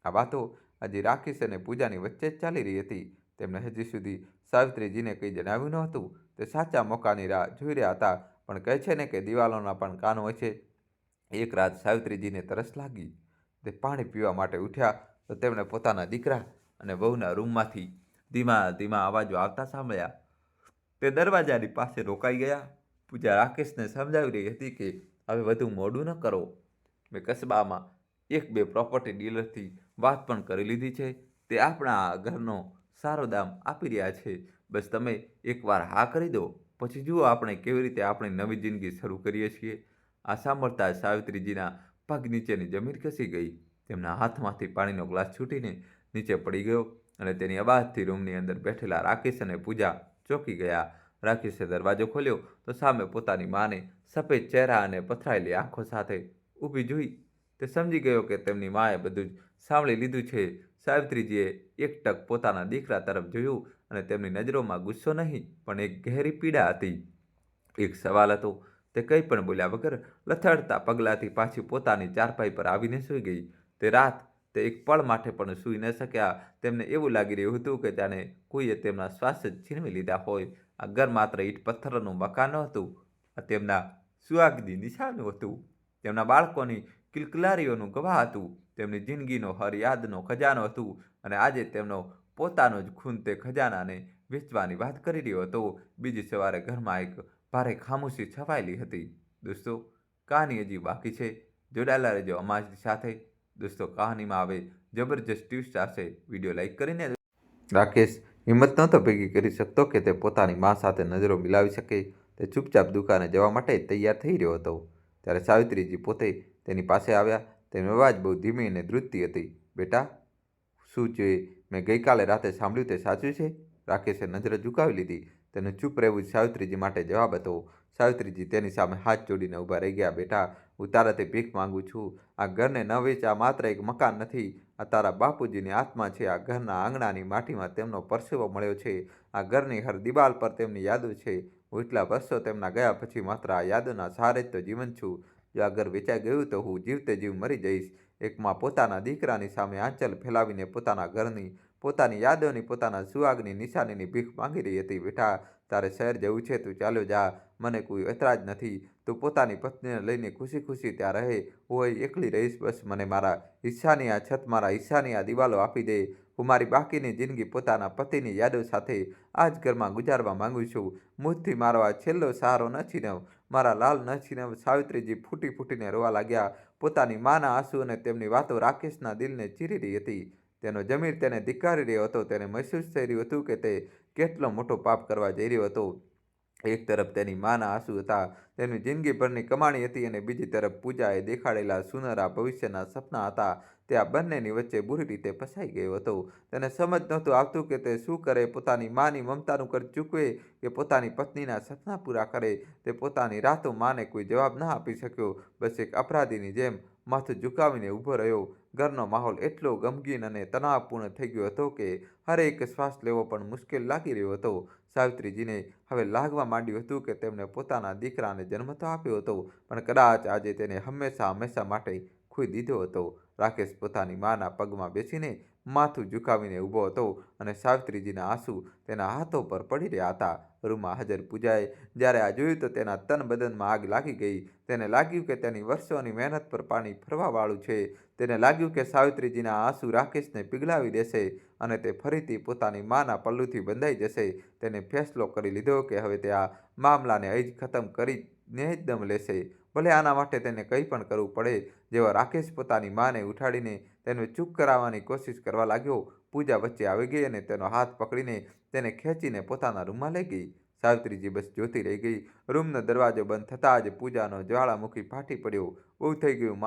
આ વાતો હજી રાકેશ અને પૂજાની વચ્ચે જ ચાલી રહી હતી. તેમણે હજી સુધી સાવિત્રીજીને કંઈ જણાવ્યું ન હતું. તે સાચા મોકાની રાહ જોઈ રહ્યા હતા. પણ કહે છે ને કે દિવાલોના પણ કાન હોય છે. એક રાત સાવિત્રીજીને તરસ લાગી. તે પાણી પીવા માટે ઉઠ્યા તો તેમણે પોતાના દીકરા અને વહુના રૂમમાંથી ધીમા ધીમા અવાજો આવતા સાંભળ્યા. તે દરવાજાની પાસે રોકાઈ ગયા. પૂજા રાકેશને સમજાવી રહી હતી કે હવે વધુ મોડું ન કરો. મેં કસ્બામાં એક બે પ્રોપર્ટી ડીલરથી વાત પણ કરી લીધી છે. તે આપણા ઘરનો સારો દામ આપી રહ્યા છે. બસ તમે એકવાર હા કરી દો, પછી જુઓ આપણે કેવી રીતે આપણી નવી જિંદગી શરૂ કરીએ છીએ. આ સાંભળતા જ સાવિત્રીજીના પગ નીચેની જમીન ખસી ગઈ. તેમના હાથમાંથી પાણીનો ગ્લાસ છૂટીને નીચે પડી ગયો અને તેની અવાજથી રૂમની અંદર બેઠેલા રાકેશ અને પૂજા ચોંકી ગયા. રાકેશે દરવાજો ખોલ્યો તો સામે પોતાની માને સફેદ ચહેરા અને પથરાયેલી આંખો સાથે ઊભી જોઈ. તે સમજી ગયો કે તેમની માએ બધું જ સાંભળી લીધું છે. સાવિત્રીજીએ એકટક પોતાના દીકરા તરફ જોયું અને તેમની નજરોમાં ગુસ્સો નહીં, પણ એક ગહેરી પીડા હતી. એક સવાલ હતો. તે કંઈ પણ બોલ્યા વગર લથડતા પગલાંથી પાછી પોતાની ચારપાઈ પર આવીને સૂઈ ગઈ. તે રાત તે એક પળ માટે પણ સૂઈ ન શક્યા. તેમને એવું લાગી રહ્યું હતું કે જાણે કોઈએ તેમના શ્વાસ જ છીનવી લીધા હોય. આ ઘર માત્ર ઈંટ પથ્થરનું મકાન નહોતું, આ તેમના સુહાગની નિશાન હતું, તેમના બાળકોની કિલકિલારીઓનું ગવાહ હતું, તેમની જિંદગીનો હર યાદનો ખજાનો હતું. અને આજે તેમનો પોતાનો જ ખૂન તે ખજાનાને વેચવાની વાત કરી રહ્યો હતો. બીજી સવારે ઘરમાં એક ભારે ખામોશી છવાયેલી હતી. દોસ્તો, કહાની હજી બાકી છે. જોડાયેલા રહેજો અમારી સાથે. દોસ્તો, કહાનીમાં હવે જબરજસ્ત ટ્વિસ્ટ આવશે. વિડીયો લાઈક કરીને. રાકેશ હિંમત નહોતો ભેગી કરી શકતો કે તે પોતાની મા સાથે નજરો મિલાવી શકે. તે ચૂપચાપ દુકાને જવા માટે તૈયાર થઈ રહ્યો હતો. ત્યારે સાવિત્રીજી પોતે તેની પાસે આવ્યા. તેની અવાજ બહુ ધીમી અને ધ્રુજતી હતી. બેટા, શું જે મેં ગઈકાલે રાતે સાંભળ્યું તે સાચું છે? રાકેશે નજર ઝુકાવી લીધી. તેનું ચૂપ રહેવું જ સાવિત્રીજી માટે જવાબ હતો. સાવિત્રીજી તેની સામે હાથ જોડીને ઊભા રહી ગયા. બેટા, હું તારાથી ભીખ માંગુ છું. આ ઘરને ન વેચ. આ માત્ર એક મકાન નથી. આ તારા બાપુજીની આત્મા છે. આ ઘરના આંગણાની માટીમાં તેમનો પરસેવો મળ્યો છે. આ ઘરની હર દિવાલ પર તેમની યાદો છે. હું એટલા વર્ષો તેમના ગયા પછી માત્ર આ યાદોના સહારે જ તો જીવંત છું. જો આ ઘર વેચાઈ ગયું તો હું જીવતે જીવ મરી જઈશ. એક માં પોતાના દીકરાની સામે આંચલ ફેલાવીને પોતાના ઘરની, પોતાની યાદોની, પોતાના સુહાગની નિશાનીની ભીખ માંગી રહી હતી. બેટા, તારે શહેર જવું છે, તું ચાલ્યો જા. મને કોઈ એતરાજ નથી. તું પોતાની પત્નીને લઈને ખુશી ખુશી ત્યાં રહે. હું અહીં એકલી રહીશ. બસ મને મારા હિસ્સાની આ છત, મારા હિસ્સાની આ દિવાલો આપી દે. હું મારી બાકીની જિંદગી પોતાના પતિની યાદો સાથે આ જ ઘરમાં ગુજારવા માંગુ છું. મુજથી મારો આ છેલ્લો સહારો ન છીનવ. મારા લાલ ન છીનવ. સાવિત્રીજી ફૂટી ફૂટીને રોવા લાગ્યા. પોતાની માના આંસુ અને તેમની વાતો રાકેશના દિલને ચીરી રહી હતી. તેનો જમીર તેને ધિક્કારી રહ્યો હતો. તેને મહેસૂસ થઈ રહ્યું હતું કે તે કેટલો મોટો પાપ કરવા જઈ રહ્યો હતો. એક તરફ તેની માના આંસુ હતા, તેમની જિંદગીભરની કમાણી હતી, અને બીજી તરફ પૂજાએ દેખાડેલા સુનહરા ભવિષ્યના સપના હતા. તે આ બંનેની વચ્ચે બુરી રીતે ફસાઈ ગયો હતો. તેને સમજ નહોતું આવતું કે તે શું કરે. પોતાની માની મમતાનું કર્જ ચૂકવે કે પોતાની પત્નીના સપના પૂરા કરે. તે પોતાની રાતો માને કોઈ જવાબ ન આપી શક્યો. બસ એક અપરાધીની જેમ માથું ઝુકાવીને ઊભો રહ્યો. ઘરનો માહોલ એટલો ગમગીન અને તણાવપૂર્ણ થઈ ગયો હતો કે હરેક શ્વાસ લેવો પણ મુશ્કેલ લાગી રહ્યો હતો. સાવિત્રીજીને હવે લાગવા માંડ્યું હતું કે તેમણે પોતાના દીકરાને જન્મ તો આપ્યો હતો, પણ કદાચ આજે તેને હંમેશા હંમેશા માટે ખોઈ દીધો હતો. રાકેશ પોતાની માના પગમાં બેસીને માથું ઝુકાવીને ઊભો હતો, અને સાવિત્રીજીના આંસુ તેના હાથો પર પડી રહ્યા હતા. રૂમમાં હાજર પૂજાએ જ્યારે આ જોયું તો તેના તન બદનમાં આગ લાગી ગઈ. તેને લાગ્યું કે તેની વર્ષોની મહેનત પર પાણી ફરવાવાળું છે. તેને લાગ્યું કે સાવિત્રીજીના આંસુ રાકેશને પીગળાવી દેશે અને તે ફરીથી પોતાની માના પલ્લુથી બંધાઈ જશે. તેને ફેસલો કરી લીધો કે હવે તે આ મામલાને અહીં જ ખતમ કરીને જ દમ લેશે, ભલે આના માટે તેને કંઈ પણ કરવું પડે. જેવો રાકેશ પોતાની માને ઉઠાડીને તેને ચૂપ કરાવવાની કોશિશ કરવા લાગ્યો, પૂજા વચ્ચે આવી ગઈ અને તેનો હાથ પકડીને તેને ખેંચીને પોતાના રૂમમાં લઈ ગઈ. સાવિત્રીજી બસ જોતી રહી ગઈ. રૂમનો દરવાજો બંધ થતાં જ પૂજાનો જ્વાળામુખી ફાટી પડ્યો. બહુ થઈ ગયું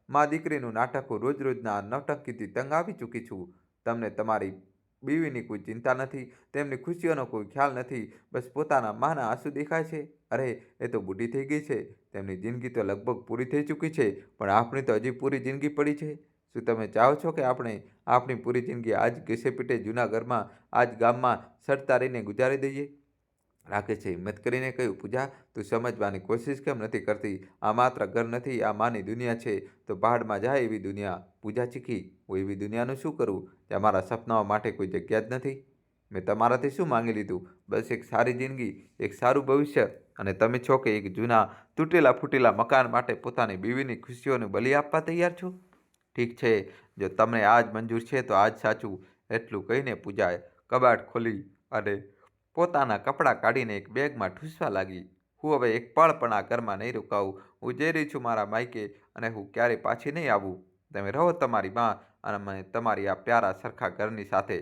મા દીકરીનું નાટક. હું રોજ રોજના નવટંકીથી તંગ આવી ચૂકી છું. તમને તમારી બીવીની કોઈ ચિંતા નથી, તેમની ખુશીઓનો કોઈ ખ્યાલ નથી. બસ પોતાના માના આંસુ દેખાય છે. અરે, એ તો બુઢી થઈ ગઈ છે. તેમની જિંદગી તો લગભગ પૂરી થઈ ચૂકી છે, પણ આપણી તો હજી પૂરી જિંદગી પડી છે. શું તમે ચાહો છો કે આપણે આપણી પૂરી જિંદગી આજ ઘસેપીટે જૂના ઘરમાં, આજ ગામમાં સડતા રહીને ગુજારી દઈએ? રાકેશે હિંમત કરીને કહ્યું, પૂજા, તું સમજવાની કોશિશ કેમ નથી કરતી? આ માત્ર ઘર નથી, આ માની દુનિયા છે. તો પહાડમાં જાય એવી દુનિયા. પૂજા ચીખી, હું એવી દુનિયાનું શું કરું જ્યાં મારા સપનાઓ માટે કોઈ જગ્યા જ નથી? મેં તમારાથી શું માંગી લીધું? બસ એક સારી જિંદગી, એક સારું ભવિષ્ય. અને તમે છો કે એક જૂના તૂટેલા ફૂટેલા મકાન માટે પોતાની બીવીની ખુશીઓને બલી આપવા તૈયાર છો? ઠીક છે, જો તમને આજ મંજૂર છે તો આજ સાચું. એટલું કહીને પૂજાએ કબાટ ખોલી અને પોતાના કપડાં કાઢીને એક બેગમાં ઠૂંસવા લાગી. હું હવે એક પળ પણ આ ઘરમાં નહીં રોકાવું. હું જઈ રહી છું મારા માયકે, અને હું ક્યારેય પાછી નહીં આવું. તમે રહો તમારી માં અને મને તમારી આ પ્યારા સરખા ઘરની સાથે.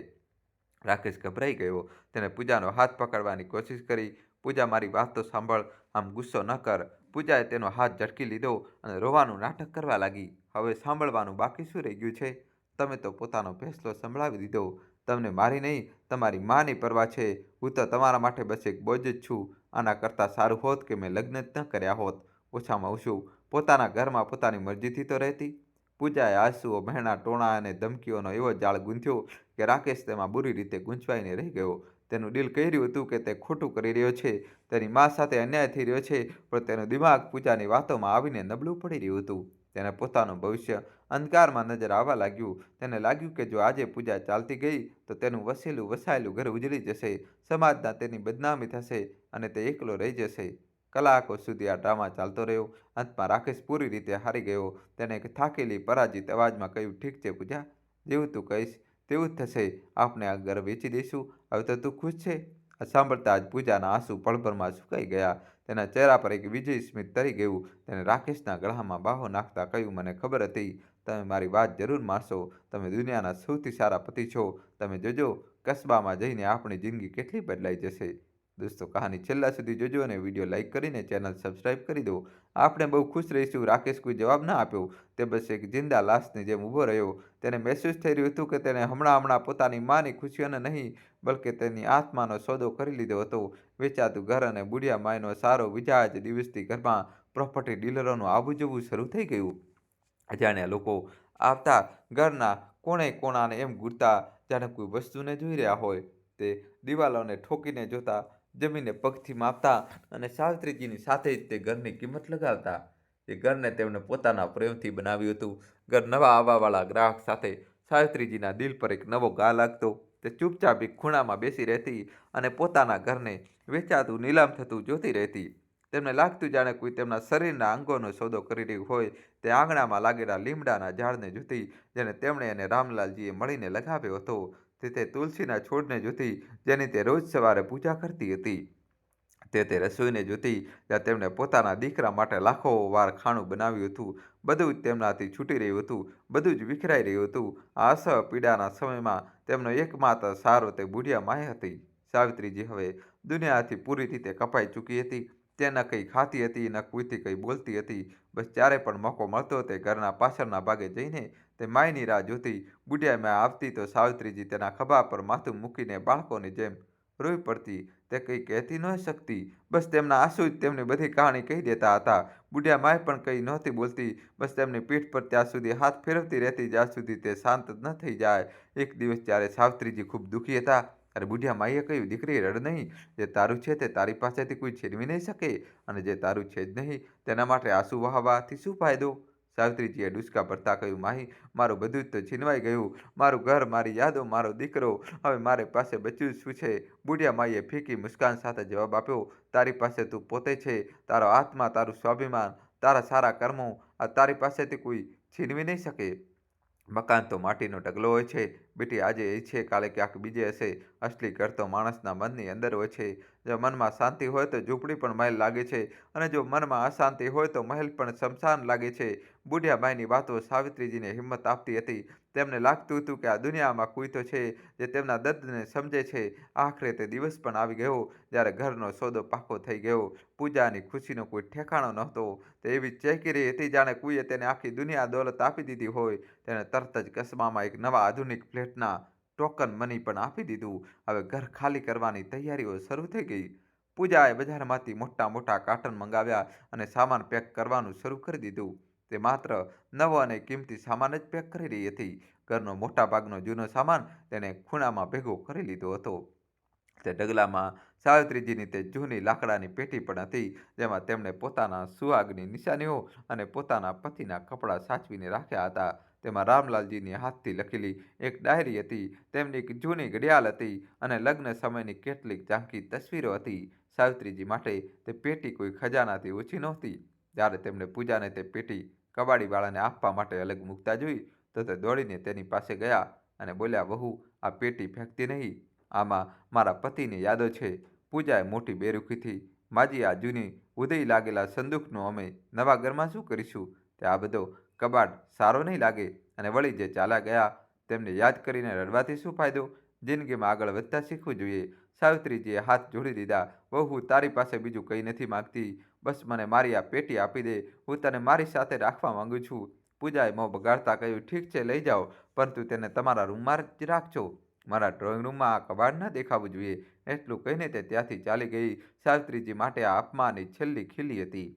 રાકેશ ગભરાઈ ગયો. તેને પૂજાનો હાથ પકડવાની કોશિશ કરી. પૂજા, મારી વાત તો સાંભળ. આમ ગુસ્સો ન કર. પૂજાએ તેનો હાથ ઝટકી લીધો અને રોવાનું નાટક કરવા લાગી. હવે સાંભળવાનું બાકી શું રહી ગયું છે? તમે તો પોતાનો ફેસલો સંભળાવી દીધો. તમને મારી નહીં, તમારી માની પરવા છે. હું તો તમારા માટે બસ એક બોજ જ છું. આના કરતાં સારું હોત કે મેં લગ્ન જ ન કર્યા હોત. ઓછામાં ઓછું પોતાના ઘરમાં પોતાની મરજીથી તો રહેતી. પૂજાએ આંસુઓ, મહેણા, ટોણા અને ધમકીઓનો એવો જાળ ગૂંથ્યો કે રાકેશ તેમાં બુરી રીતે ગૂંચવાઈને રહી ગયો. તેનું દિલ કહી રહ્યું હતું કે તે ખોટું કરી રહ્યો છે, તેની મા સાથે અન્યાય થઈ રહ્યો છે, પણ તેનું દિમાગ પૂજાની વાતોમાં આવીને નબળું પડી રહ્યું હતું. તેને પોતાનું ભવિષ્ય અંધકારમાં નજર આવવા લાગ્યું. તેને લાગ્યું કે જો આજે પૂજા ચાલતી ગઈ તો તેનું વસાયેલું ઘર ઉજળી જશે. સમાજના તેની બદનામી થશે અને તે એકલો રહી જશે. કલાકો સુધી આ ડ્રામા ચાલતો રહ્યો. અંતમાં રાકેશ પૂરી રીતે હારી ગયો. તેને એક થાકેલી, પરાજિત અવાજમાં કહ્યું, ઠીક છે પૂજા, જેવું તું કહીશ તેવું જ થશે. આપણે આ ઘર વેચી દઈશું. હવે તો તું ખુશ છે? આ સાંભળતા જ પૂજાના આંસુ પળભરમાં સુકાઈ ગયા. તેના ચહેરા પર એક વિજય સ્મિત તરી ગયું. તેને રાકેશના ગળામાં બાહો નાખતા કહ્યું, મને ખબર હતી તમે મારી વાત જરૂર માનશો. તમે દુનિયાના સૌથી સારા પતિ છો. તમે જોજો, કસ્બામાં જઈને આપણી જિંદગી કેટલી બદલાઈ જશે. દોસ્તો, કહાની છેલ્લા સુધી જોજો અને વિડીયો લાઇક કરીને ચેનલ સબસ્ક્રાઈબ કરી દો. આપણે બહુ ખુશ રહીશું. રાકેશ કોઈ જવાબ ના આપ્યો. તે બસ એક જિંદા લાશની જેમ ઊભો રહ્યો. તેને મહેસૂસ થઈ રહ્યું હતું કે તેને હમણાં પોતાની માની ખુશીઓને નહીં, બલકે તેની આત્માનો સોદો કરી લીધો હતો. વેચાતું ઘર અને બુઢિયા માયનો સારો. બીજા જ દિવસથી ઘરમાં પ્રોપર્ટી ડીલરોનું આવવું જવું શરૂ થઈ ગયું. અજાણ્યા લોકો આવતા, ઘરના કોણાને એમ ઘૂરતા જાણે કોઈ વસ્તુને જોઈ રહ્યા હોય. તે દિવાલોને ઠોકીને જોતા, જમીનને પગથી માપતા અને સાવિત્રીજીની સાથે જ તે ઘરની કિંમત લગાવતા. એ ઘરને તેમણે પોતાના પ્રેમથી બનાવ્યું હતું. ઘર નવા આવવાવાળા ગ્રાહક સાથે સાવિત્રીજીના દિલ પર એક નવો ઘા લાગતો. તે ચૂપચાપ એક ખૂણામાં બેસી રહેતી અને પોતાના ઘરને વેચાતું, નીલામ થતું જોતી રહેતી. તેમને લાગતું જાણે કોઈ તેમના શરીરના અંગોનો સોદો કરી રહ્યું હોય. તે આંગણામાં લાગેલા લીમડાના ઝાડને જોતી, જેને તેમણે અને રામલાલજીએ મળીને લગાવ્યો હતો. તે તુલસીના છોડને જોતી, જેની તે રોજ સવારે પૂજા કરતી હતી. તે રસોઈને જોતી, જ્યાં તેમણે પોતાના દીકરા માટે લાખો વાર ખાણું બનાવ્યું હતું. બધું જ તેમનાથી છૂટી રહ્યું હતું. બધું જ વિખરાઈ રહ્યું હતું. આ અસહ્ય પીડાના સમયમાં તેમનો એકમાત્ર સહારો તે બુઢિયા માય હતી. સાવિત્રીજી હવે દુનિયાથી પૂરી રીતે કપાઈ ચૂકી હતી. તે ન કંઈ ખાતી હતી, ન કોઈથી કંઈ બોલતી હતી. બસ જ્યારે પણ મોકો મળતો તે ઘરના પાછળના ભાગે જઈને તે માયની રાહ જોતી. બુઢિયા માય આવતી તો સાવિત્રીજી તેના ખભા પર માથું મૂકીને બાળકોની જેમ રોઈ પડતી. તે કંઈ કહેતી ન શકતી. બસ તેમના આંસુ જ તેમની બધી કહાણી કહી દેતા હતા. બુઢિયા માય પણ કંઈ નહોતી બોલતી. બસ તેમની પીઠ પર ત્યાં સુધી હાથ ફેરવતી રહેતી જ્યાં સુધી તે શાંત ન થઈ જાય. એક દિવસ જ્યારે સાવિત્રીજી ખૂબ દુઃખી હતા ત્યારે બુઢિયા માઈએ કહ્યું, દીકરી, રડ નહીં. જે તારું છે તે તારી પાસેથી કોઈ છીનવી નહીં શકે, અને જે તારું છે જ નહીં તેના માટે આંસુ વહાવવાથી શું ફાયદો? સાવિત્રીજીએ ડૂસકા ભરતા કહ્યું, માહી, મારું બધું જ તો છીનવાઈ ગયું. મારું ઘર, મારી યાદો, મારો દીકરો. હવે મારી પાસે બચ્યું શું છે? બુઢિયા માઈએ ફીકી મુસ્કાન સાથે જવાબ આપ્યો, તારી પાસે તું પોતે છે. તારો આત્મા, તારું સ્વાભિમાન, તારા સારા કર્મો. આ તારી પાસેથી કોઈ છીનવી નહીં શકે. મકાન તો માટીનો ઢગલો હોય છે બેટી, આજે એ છે, કાલે ક્યાંક બીજે હશે. અસલી ઘર તો માણસના મનની અંદર હોય છે. જો મનમાં શાંતિ હોય તો ઝૂંપડી પણ મહેલ લાગે છે, અને જો મનમાં અશાંતિ હોય તો મહેલ પણ શમશાન લાગે છે. બુઢિયા માયની વાતો સાવિત્રીજીને હિંમત આપતી હતી. તેમને લાગતું હતું કે આ દુનિયામાં કોઈ તો છે જે તેમના દર્દને સમજે છે. આખરે તે દિવસ પણ આવી ગયો જ્યારે ઘરનો સોદો પાકો થઈ ગયો. પૂજાની ખુશીનો કોઈ ઠેકાણો નહોતો. તે એવી ચહેકી રહી હતી જાણે કોઈએ તેને આખી દુનિયા દોલત આપી દીધી હોય. તેને તરત જ કસ્બામાં એક નવા આધુનિક ફ્લેટના ટોકન મની પણ આપી દીધું. હવે ઘર ખાલી કરવાની તૈયારીઓ શરૂ થઈ ગઈ. પૂજાએ બજારમાંથી મોટા કાર્ટન મંગાવ્યા અને સામાન પેક કરવાનું શરૂ કરી દીધું. તે માત્ર નવો અને કિંમતી સામાન જ પેક કરી રહી હતી. ઘરનો મોટાભાગનો જૂનો સામાન તેણે ખૂણામાં ભેગો કરી લીધો હતો. તે ઢગલામાં સાવિત્રીજીની તે જૂની લાકડાની પેટી પણ હતી, જેમાં તેમણે પોતાના સુહાગની નિશાનીઓ અને પોતાના પતિના કપડાં સાચવીને રાખ્યા હતા. તેમાં રામલાલજીની હાથથી લખેલી એક ડાયરી હતી, તેમની એક જૂની ઘડિયાળ હતી અને લગ્ન સમયની કેટલીક ઝાંખી તસવીરો હતી. સાવિત્રીજી માટે તે પેટી કોઈ ખજાનાથી ઓછી નહોતી. જ્યારે તેમણે પૂજાને તે પેટી કબાડીવાળાને આપવા માટે અલગ મૂકતા જોઈ તો તે દોડીને તેની પાસે ગયા અને બોલ્યા, વહુ, આ પેટી ફેંકતી નહીં. આમાં મારા પતિની યાદો છે. પૂજાએ મોટી બેરુખીથી, માજી, આ જૂની ઉધઈ લાગેલા સંદૂકનું અમે નવા ઘરમાં શું કરીશું? તે આ બધો કબાટ સારો નહીં લાગે. અને વળી જે ચાલ્યા ગયા તેમને યાદ કરીને રડવાથી શું ફાયદો? જિંદગીમાં આગળ વધતા શીખવું જોઈએ. સાવિત્રીજીએ હાથ જોડી દીધા. વહુ, હું તારી પાસે બીજું કંઈ નથી માગતી. બસ મને મારી આ પેટી આપી દે. હું તને મારી સાથે રાખવા માંગુ છું. પૂજાએ મોં બગાડતા કહ્યું, ઠીક છે, લઈ જાઓ, પરંતુ તેને તમારા રૂમમાં જ રાખજો. મારા ડ્રોઈંગ રૂમમાં આ કબાટ ન દેખાવું જોઈએ. એટલું કહીને તે ત્યાંથી ચાલી ગઈ. સાવિત્રીજી માટે આ અપમાનની છેલ્લી ખીલી હતી.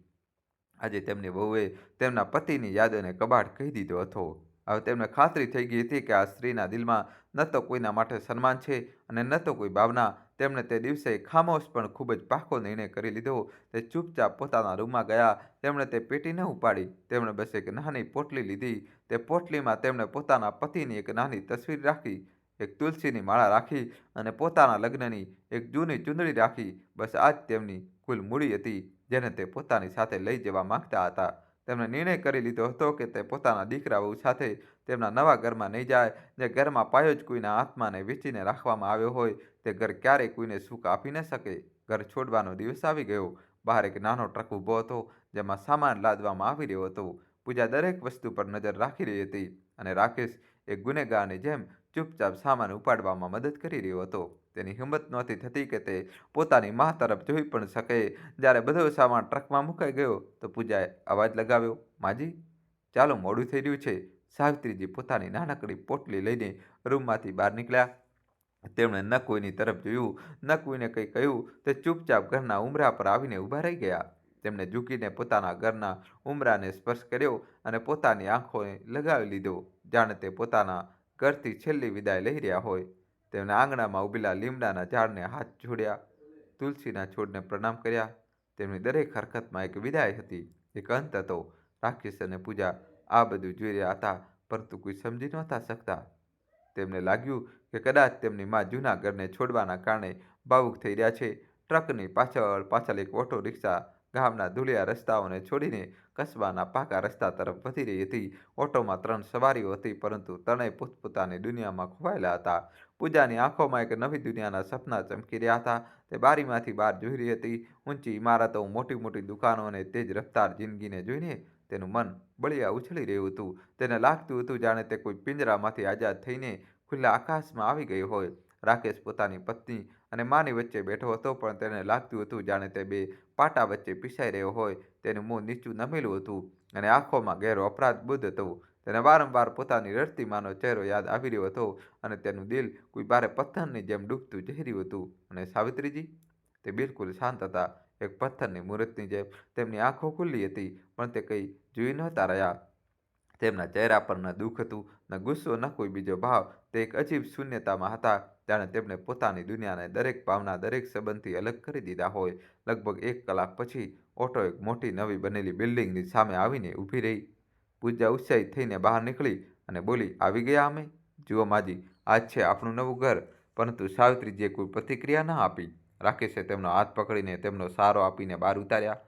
આજે તેમની વહુએ તેમના પતિની યાદોને કબાટ કહી દીધો હતો. હવે તેમને ખાતરી થઈ ગઈ હતી કે આ સ્ત્રીના દિલમાં ન તો કોઈના માટે સન્માન છે અને ન તો કોઈ ભાવના. તેમણે તે દિવસે ખામોશ પણ ખૂબ જ પાકો નિર્ણય કરી લીધો. તે ચૂપચાપ પોતાના રૂમમાં ગયા. તેમણે તે પેટી ન ઉપાડી. તેમણે બસ એક નાની પોટલી લીધી. તે પોટલીમાં તેમણે પોતાના પતિની એક નાની તસવીર રાખી, એક તુલસીની માળા રાખી અને પોતાના લગ્નની એક જૂની ચૂંદડી રાખી. બસ આ જ તેમની કુલ મૂડી હતી, જેને તે પોતાની સાથે લઈ જવા માંગતા હતા. તેમણે નિર્ણય કરી લીધો હતો કે તે પોતાના દીકરા વહુ સાથે તેમના નવા ઘરમાં નહીં જાય. જે ઘરમાં પાયો જ કોઈના આત્માને વેચીને રાખવામાં આવ્યો હોય, તે ઘર ક્યારેય કોઈને સુખ આપી ન શકે. ઘર છોડવાનો દિવસ આવી ગયો. બહાર એક નાનો ટ્રક ઊભો હતો, જેમાં સામાન લાદવામાં આવી રહ્યો હતો. પૂજા દરેક વસ્તુ પર નજર રાખી રહી હતી અને રાકેશ એક ગુનેગારની જેમ ચૂપચાપ સામાન ઉપાડવામાં મદદ કરી રહ્યો હતો. તેની હિંમત નહોતી થતી કે તે પોતાની મા તરફ જોઈ પણ શકે. જ્યારે બધો સામાન ટ્રકમાં મુકાઈ ગયો તો પૂજાએ અવાજ લગાવ્યો, માજી, ચાલો, મોડું થઈ રહ્યું છે. સાવિત્રીજી પોતાની નાનકડી પોટલી લઈને રૂમમાંથી બહાર નીકળ્યા. તેમણે ન કોઈની તરફ જોયું, ન કોઈને કંઈ કહ્યું. તે ચૂપચાપ ઘરના ઉંબરા પર આવીને ઊભા રહી ગયા. તેમણે ઝૂકીને પોતાના ઘરના ઉંબરાને સ્પર્શ કર્યો અને પોતાની આંખોને લગાવી લીધો, જાણે તે પોતાના ઘરથી છેલ્લી વિદાય લઈ રહ્યા હોય. તેમણે આંગણામાં ઊભેલા લીમડાના ઝાડને હાથ જોડ્યા, તુલસીના છોડને પ્રણામ કર્યા. તેમની દરેક હરકતમાં એક વિદાય હતી, એક અંત હતો. રાકેશ અને પૂજા આ બધું જોઈ રહ્યા હતા, પરંતુ કોઈ સમજી નહોતા શકતા. તેમને લાગ્યું કે કદાચ તેમની મા જૂના ઘરને છોડવાના કારણે ભાવુક થઈ રહ્યા છે. ટ્રકની પાછળ એક ઓટો રિક્ષા ગામના ધૂળિયા રસ્તાઓને છોડીને કસ્બાના પાકા રસ્તા તરફ વધી રહી હતી. ઓટોમાં 3 સવારીઓ હતી, પરંતુ ત્રણેય પોતપોતાની દુનિયામાં ખોવાયેલા હતા. પૂજાની આંખોમાં એક નવી દુનિયાના સપના ચમકી રહ્યા હતા. તે બારીમાંથી બહાર જોઈ રહી હતી. ઊંચી ઇમારતો, મોટી મોટી દુકાનો અને તેજ રફતાર જિંદગીને જોઈને તેનું મન બળિયા ઉછળી રહ્યું હતું. તેને લાગતું હતું જાણે તે કોઈ પિંજરામાંથી આઝાદ થઈને ખુલ્લા આકાશમાં આવી ગઈ હોય. રાકેશ પોતાની પત્ની અને માની વચ્ચે બેઠો હતો, પણ તેને લાગતું હતું જાણે તે બે પાટા વચ્ચે પીસાઈ રહ્યો હોય. તેનું મોં નીચું નમેલું હતું અને આંખોમાં ઘેરો અપરાધ બોધ હતો. તેને વારંવાર પોતાની રડતી માનો ચહેરો યાદ આવી રહ્યો હતો અને તેનું દિલ કોઈ ભારે પથ્થરની જેમ ડૂબતું જઈ રહ્યું હતું. અને સાવિત્રીજી, તે બિલકુલ શાંત હતા, એક પથ્થરની મૂર્તિની જેમ. તેમની આંખો ખુલ્લી હતી, પણ તે કંઈ જોઈ નહોતા રહ્યા. તેમના ચહેરા પર ન દુઃખ હતું, ન ગુસ્સો, ન કોઈ બીજો ભાવ. તે એક અજીબ શૂન્યતામાં હતા, જાણે તેમણે પોતાની દુનિયાને, દરેક ભાવના, દરેક સંબંધથી અલગ કરી દીધા હોય. લગભગ 1 કલાક પછી ઓટો એક મોટી નવી બનેલી બિલ્ડિંગની સામે આવીને ઊભી રહી. પૂજા ઉત્સાહિત થઈને બહાર નીકળી અને બોલી, આવી ગયા અમે? જુઓ માજી, આ છે આપણું નવું ઘર. પરંતુ સાવિત્રીજીએ કોઈ પ્રતિક્રિયા ન આપી. રાકેશે તેમનો હાથ પકડીને તેમનો સહારો આપીને બહાર ઉતાર્યા.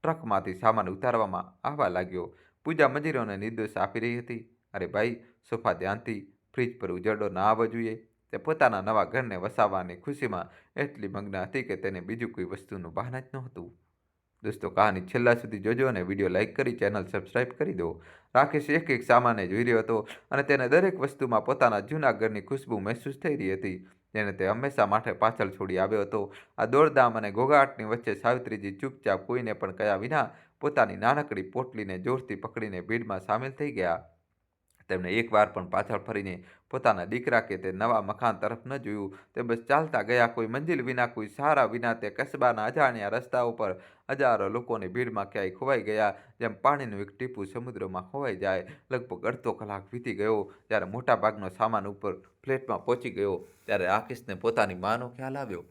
ટ્રકમાંથી સામાન ઉતારવામાં આવવા લાગ્યો. પૂજા મજૂરોને નિર્દેશ આપી રહી હતી, અરે ભાઈ, સોફા ધ્યાનથી, ફ્રીજ પર ઉજરડો ના આવવો જોઈએ. તે પોતાના નવા ઘરને વસાવવાની ખુશીમાં એટલી મગ્ન હતી કે તેને બીજું કોઈ વસ્તુનું ભાન જ નહોતું. દોસ્તો, કહાની છેલ્લા સુધી જોજો અને વિડીયો લાઇક કરી ચેનલ સબસ્ક્રાઇબ કરી દો. રાકેશ એક એક સામાનને જોઈ રહ્યો હતો અને તેને દરેક વસ્તુમાં પોતાના જૂના ઘરની ખુશ્બુ મહેસૂસ થઈ રહી હતી, જેને તે હંમેશા માટે પાછળ છોડી આવ્યો હતો. આ દોડધામ અને ઘોઘાટની વચ્ચે સાવિત્રીજી ચૂપચાપ, કોઈને પણ કહ્યા વિના, પોતાની નાનકડી પોટલીને જોરથી પકડીને ભીડમાં સામેલ થઈ ગયા. તેમણે એકવાર પણ પાછળ ફરીને પોતાના દીકરા કે તે નવા મકાન તરફ ન જોયું. તે બસ ચાલતા ગયા, કોઈ મંજિલ વિના, કોઈ સહારા વિના. તે કસ્બાના અજાણ્યા રસ્તાઓ પર હજારો લોકોની ભીડમાં ક્યાંય ખોવાઈ ગયા, જેમ પાણીનું એક ટીપું સમુદ્રમાં ખોવાઈ જાય. લગભગ અડધો કલાક વીતી ગયો. જ્યારે મોટાભાગનો સામાન ઉપર ફ્લેટમાં પહોંચી ગયો, ત્યારે રાકેશને પોતાની માનો ખ્યાલ આવ્યો.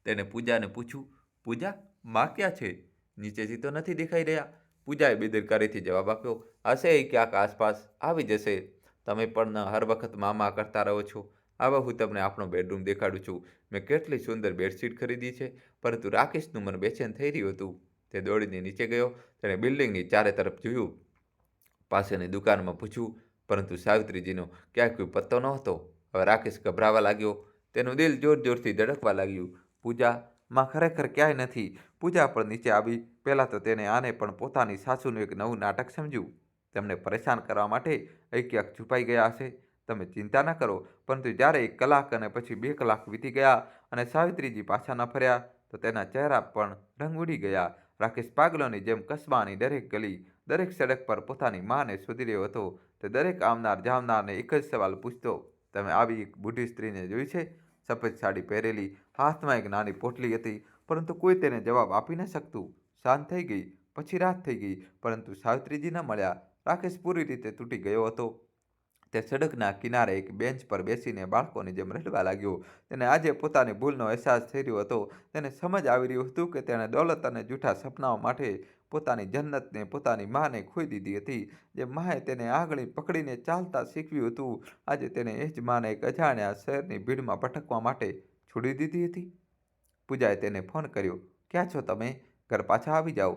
તેને પૂજાને પૂછ્યું, પૂજા, માં ક્યાં છે? નીચેથી તો નથી દેખાઈ રહ્યા. પૂજાએ બેદરકારીથી જવાબ આપ્યો, હશે એ ક્યાંક આસપાસ, આવી જશે. તમે પણ હર વખત મામા કરતા રહો છો. હવે હું તમને આપણો બેડરૂમ દેખાડું છું. મેં કેટલી સુંદર બેડશીટ ખરીદી છે. પરંતુ રાકેશનું મન બેચેન થઈ રહ્યું હતું. તે દોડીને નીચે ગયો. તેણે બિલ્ડિંગની ચારે તરફ જોયું, પાસેની દુકાનમાં પૂછ્યું, પરંતુ સાવિત્રીજીનો ક્યાંય કોઈ પત્તો નહોતો. હવે રાકેશ ગભરાવા લાગ્યો. તેનું દિલ જોર જોરથી ધડકવા લાગ્યું. પૂજા, માં ખરેખર ક્યાંય નથી. પૂજા પણ નીચે આવી. પહેલાં તો તેને આને પણ પોતાની સાસુનું એક નવું નાટક સમજ્યું. તેમને પરેશાન કરવા માટે અહીં ક્યાંક છુપાઈ ગયા હશે. તમે ચિંતા ન કરો. પરંતુ જ્યારે 1 કલાક અને પછી 2 કલાક વીતી ગયા અને સાવિત્રીજી પાછા ન ફર્યા, તો તેના ચહેરા પણ રંગ ઉડી ગયા. રાકેશ પાગલોની જેમ કસ્બાની દરેક ગલી, દરેક સડક પર પોતાની માને શોધી રહ્યો હતો. તે દરેક આવનાર જાવનારને એક જ સવાલ પૂછતો, તમે આવી એક બુઢી સ્ત્રીને જોઈ છે? સફેદ સાડી પહેરેલી, હાથમાં એક નાની પોટલી હતી, પરંતુ કોઈ તેને જવાબ આપી ન શકતું. સાંજ થઈ ગઈ, પછી રાત થઈ ગઈ, પરંતુ સાવિત્રીજી ન મળ્યા. રાકેશ પૂરી રીતે તૂટી ગયો હતો. તે સડકના કિનારે એક બેન્ચ પર બેસીને બાળકોની જેમ રડવા લાગ્યો. તેને આજે પોતાની ભૂલનો અહેસાસ થઈ રહ્યો હતો. તેને સમજ આવી રહ્યું હતું કે તેણે દોલત અને જૂઠા સપનાઓ માટે પોતાની જન્નતને, પોતાની માને ખોઈ દીધી હતી. જે માએ તેને આંગળી પકડીને ચાલતા શીખવ્યું હતું, આજે તેને એ જ માને એક અજાણ્યા શહેરની ભીડમાં ભટકવા માટે છોડી દીધી હતી. પૂજાએ તેને ફોન કર્યો. ક્યાં છો તમે? ઘર પાછા આવી જાઓ.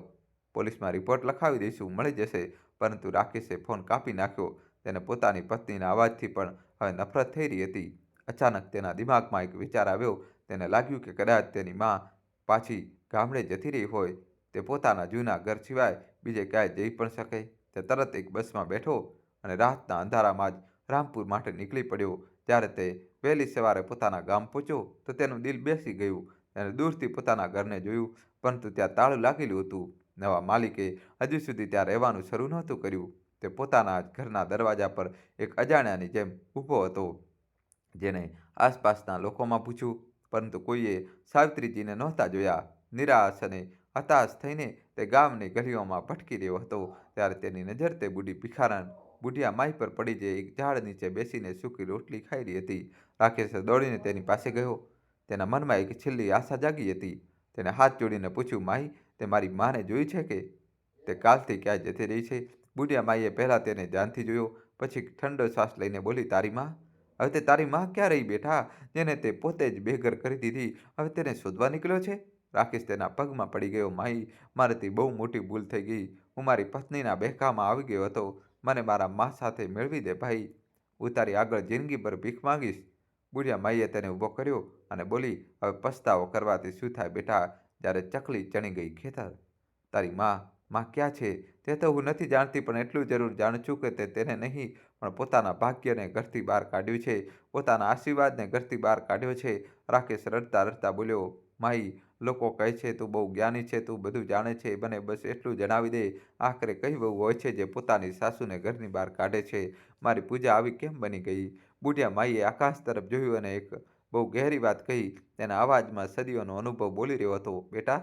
પોલીસમાં રિપોર્ટ લખાવી દઈશું, મળી જશે. પરંતુ રાકેશે ફોન કાપી નાખ્યો. તેને પોતાની પત્નીના અવાજથી પણ હવે નફરત થઈ રહી હતી. અચાનક તેના દિમાગમાં એક વિચાર આવ્યો. તેને લાગ્યું કે કદાચ તેની માં પાછી ગામડે જતી રહી હોય. તે પોતાના જૂના ઘર સિવાય બીજે ક્યાંય જઈ પણ શકે. તે તરત એક બસમાં બેઠો અને રાતના અંધારામાં જ રામપુર માટે નીકળી પડ્યો. જ્યારે તે વહેલી સવારે પોતાના ગામ પહોંચ્યો તો તેનું દિલ બેસી ગયું. તેણે દૂરથી પોતાના ઘરને જોયું, પરંતુ ત્યાં તાળું લાગેલું હતું. નવા માલિકે હજુ સુધી ત્યાં રહેવાનું શરૂ નહોતું કર્યું. તે પોતાના જ ઘરના દરવાજા પર એક અજાણ્યાની જેમ ઊભો હતો. જેને આસપાસના લોકોમાં પૂછ્યું, પરંતુ કોઈએ સાવિત્રીજીને નહોતા જોયા. નિરાશ અને હતાશ થઈને તે ગામની ગલીઓમાં ભટકી રહ્યો હતો. ત્યારે તેની નજર તે બુઢી ભિખારણ બુઢિયા માઈ પર પડી, જે એક ઝાડ નીચે બેસીને સૂકી રોટલી ખાઈ રહી હતી. રાકેશે દોડીને તેની પાસે ગયો. તેના મનમાં એક છેલ્લી આશા જાગી હતી. તેને હાથ જોડીને પૂછ્યું, માઈ, તે મારી માને જોઈ છે કે તે કાલથી ક્યાંય જતી રહી છે? બુઢિયા માઈએ પહેલાં તેને ધ્યાનથી જોયો, પછી ઠંડો શ્વાસ લઈને બોલી, તારી માં? હવે તે તારી માં ક્યાં રહી બેઠા, જેને તે પોતે જ બેઘર કરી દીધી? હવે તેને શોધવા નીકળ્યો છે? રાકેશ તેના પગમાં પડી ગયો. માઈ, મારાથી બહુ મોટી ભૂલ થઈ ગઈ. હું મારી પત્નીના બહેકામાં આવી ગયો હતો. મને મારા માં સાથે મેળવી દે ભાઈ. હું તારી આગળ જિંદગીભર ભીખ માંગીશ. બુઢિયા માઈએ તેને ઊભો કર્યો અને બોલી, હવે પસ્તાવો કરવાથી શું થાય બેટા? જ્યારે ચકલી ચણી ગઈ ખેતર. તારી માં ક્યાં છે તે તો હું નથી જાણતી, પણ એટલું જરૂર જાણું છું કે તે તેને નહીં પણ પોતાના ભાગ્યને ઘરથી બહાર કાઢ્યું છે, પોતાના આશીર્વાદને ઘરથી બહાર કાઢ્યો છે. રાકેશ રડતા રડતા બોલ્યો, માઈ, લોકો કહે છે તું બહુ જ્ઞાની છે, તું બધું જાણે છે, મને બસ એટલું જણાવી દે, આખરે કઈ વહુ હોય છે જે પોતાની સાસુને ઘરની બહાર કાઢે છે? મારી પૂજા આવી કેમ બની ગઈ? બુઢિયા માઈએ આકાશ તરફ જોયું અને એક બહુ ગહેરી વાત કહી. તેના અવાજમાં સદીઓનો અનુભવ બોલી રહ્યો હતો. બેટા,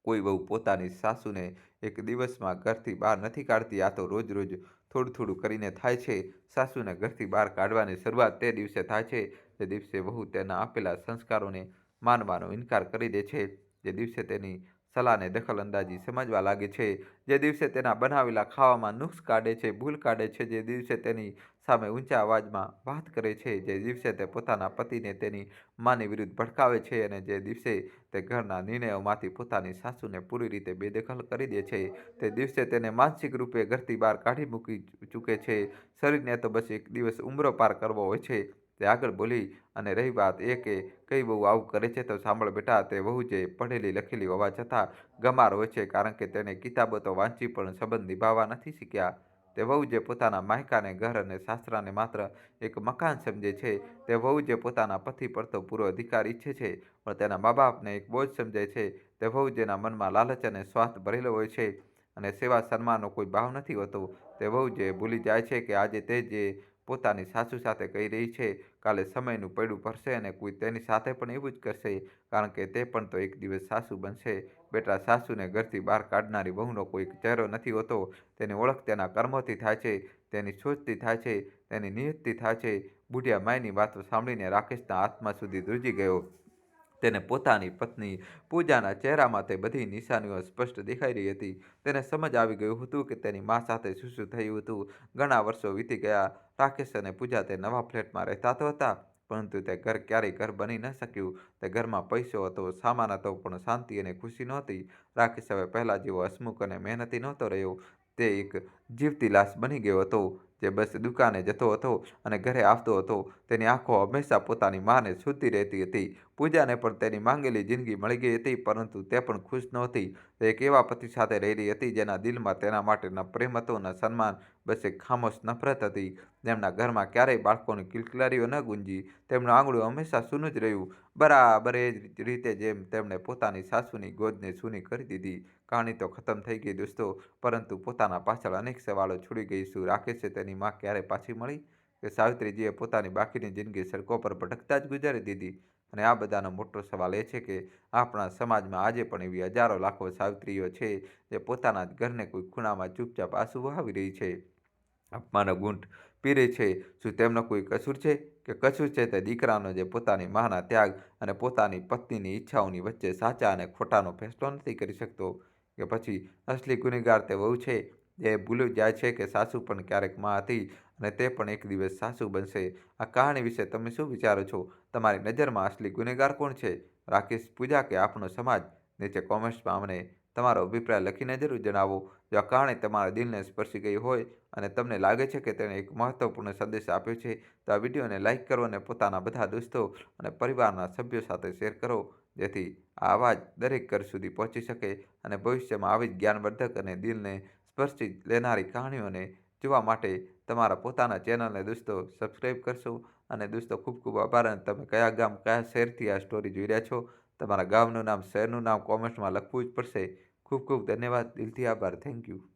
કોઈ વહુ પોતાની સાસુને એક દિવસમાં ઘરથી બહાર નથી કાઢતી. આ તો રોજ રોજ થોડું થોડું કરીને થાય છે. સાસુને ઘરથી બહાર કાઢવાની શરૂઆત તે દિવસે થાય છે જે દિવસે વહુ તેના આપેલા સંસ્કારોને માનવાનો ઇનકાર કરી દે છે, જે દિવસે તેની સલાહને દખલઅંદાજી સમજવા લાગે છે, જે દિવસે તેના બનાવેલા ખાવામાં નુક્સ કાઢે છે, ભૂલ કાઢે છે, જે દિવસે તેની સામે ઊંચા અવાજમાં વાત કરે છે, જે દિવસે તે પોતાના પતિને તેની માની વિરુદ્ધ ભડકાવે છે, અને જે દિવસે તે ઘરના નિર્ણયોમાંથી પોતાની સાસુને પૂરી રીતે બેદખલ કરી દે છે, તે દિવસે તેને માનસિક રૂપે ઘરથી બહાર કાઢી મૂકી ચૂકે છે. શરીરને તો બસ એક દિવસ ઉંબરો પાર કરવો હોય છે. તે આગળ બોલી, અને રહી વાત એ કે કઈ વહુ આવું કરે છે તો સાંભળ બેટા, તે વહુ જે પઢેલી લખેલી હોવા છતાં ગમાર હોય છે, કારણ કે તેને કિતાબો તો વાંચી પણ સંબંધ નિભાવવા નથી શીખ્યા. તે વહુ જે પોતાના માયકાને, ઘર અને સાસરાને માત્ર એક મકાન સમજે છે. તે વહુ જે પોતાના પતિ પર તો પૂરો અધિકાર ઈચ્છે છે, પણ તેના મા બાપને એક બોજ સમજે છે. તે વહુ જેના મનમાં લાલચ અને સ્વાર્થ ભરેલો હોય છે અને સેવા સન્માનનો કોઈ ભાવ નથી હોતો. તે વહુ જે ભૂલી જાય છે કે આજે તે જે પોતાની સાસુ સાથે કહી રહી છે, કાલે સમયનું પૈડું ભરશે અને કોઈ તેની સાથે પણ એવું જ કરશે, કારણ કે તે પણ તો એક દિવસ સાસુ બનશે. બેટા, સાસુને ઘરથી બહાર કાઢનારી વહુનો કોઈ ચહેરો નથી હોતો. તેની ઓળખ તેના કર્મોથી થાય છે, તેની સોચથી થાય છે, તેની નિયતથી થાય છે. બુઢિયા માયની વાતો સાંભળીને રાકેશના આત્મા સુધી ધ્રુજી ગયો. તેને પોતાની પત્ની પૂજાના ચહેરામાં તે બધી નિશાનીઓ સ્પષ્ટ દેખાઈ રહી હતી. તેને સમજ આવી ગયું હતું કે તેની મા સાથે શું શું થયું હતું. ઘણા વર્ષો વીતી ગયા. રાકેશ અને પૂજા તે નવા ફ્લેટમાં રહેતા તો હતા, પરંતુ તે ઘર ક્યારેય ઘર બની ન શક્યું. તે ઘરમાં પૈસો હતો, સામાન હતો, પણ શાંતિ અને ખુશી નહોતી. રાકેશ હવે પહેલા જેવો હસમુખ અને મહેનતી નહોતો રહ્યો. તે એક જીવતી લાશ બની ગયો હતો, જે બસ દુકાને જતો હતો અને ઘરે આવતો હતો. તેની આંખો હંમેશા પોતાની માને શોધતી રહેતી હતી. પૂજાને પણ તેની માંગેલી જિંદગી મળી ગઈ હતી, પરંતુ તે પણ ખુશ નહોતી. તે એક એવા પતિ સાથે રહી રહી હતી જેના દિલમાં તેના માટે ન પ્રેમ હતો, ન સન્માન, બસ એક ખામોશ નફરત હતી. તેમના ઘરમાં ક્યારેય બાળકોની કિલકિલારીઓ ન ગુંજી. તેમનું આંગણું હંમેશા સૂનું જ રહ્યું, બરાબર એ જ રીતે જેમ તેમણે પોતાની સાસુની ગોદને સૂની કરી દીધી. કહાની તો ખતમ થઈ ગઈ દોસ્તો, પરંતુ પોતાના પાછળ અનેક સવાલો છોડી ગઈ. શું રાકેશે તેની માં ક્યારે પાછી મળી, કે સાવિત્રીજીએ પોતાની બાકીની જિંદગી સડકો પર ભટકતા જ ગુજારી દીધી? અને આ બધાનો મોટો સવાલ એ છે કે આપણા સમાજમાં આજે પણ એવી હજારો લાખો સાવિત્રીઓ છે જે પોતાના જ ઘરને કોઈ ખૂણામાં ચૂપચાપ આંસુ વહાવી રહી છે. અપમાનનો ઘૂંટ પીરે છે. શું તેમનો કોઈ કસૂર છે? કે કસૂર છે તે દીકરાનો જે પોતાની માના ત્યાગ અને પોતાની પત્નીની ઈચ્છાઓની વચ્ચે સાચા અને ખોટાનો ફેસલો નથી કરી શકતો? કે પછી અસલી ગુનેગાર તે વહુ છે જે ભૂલી જાય છે કે સાસુ પણ ક્યારેક માં હતી અને તે પણ એક દિવસ સાસુ બનશે? આ કહાણી વિશે તમે શું વિચારો છો? તમારી નજરમાં અસલી ગુનેગાર કોણ છે? રાકેશ, પૂજા કે આપણો સમાજ? નીચે કોમેન્ટ્સમાં અમને તમારો અભિપ્રાય લખીને જરૂર જણાવો. જો આ કહાણી તમારા દિલને સ્પર્શી ગઈ હોય અને તમને લાગે છે કે તેણે એક મહત્વપૂર્ણ સંદેશ આપ્યો છે, તો આ વિડીયોને લાઇક કરો અને પોતાના બધા દોસ્તો અને પરિવારના સભ્યો સાથે શેર કરો, જેથી આ અવાજ દરેક ઘર સુધી પહોંચી શકે અને ભવિષ્યમાં આવી જ જ્ઞાનવર્ધક અને દિલને સ્પર્શી લેનારી કહાણીઓને જોવા માટે તમારા પોતાના ચેનલને દોસ્તો સબસ્ક્રાઈબ કરશો. અને દોસ્તો, ખૂબ ખૂબ આભાર. અને તમે કયા ગામ, કયા શહેરથી આ સ્ટોરી જોઈ રહ્યા છો, તમારા ગામનું નામ, શહેરનું નામ કોમેન્ટ્સમાં લખવું જ પડશે. ખૂબ ખૂબ ધન્યવાદ. દિલથી આભાર. Thank you.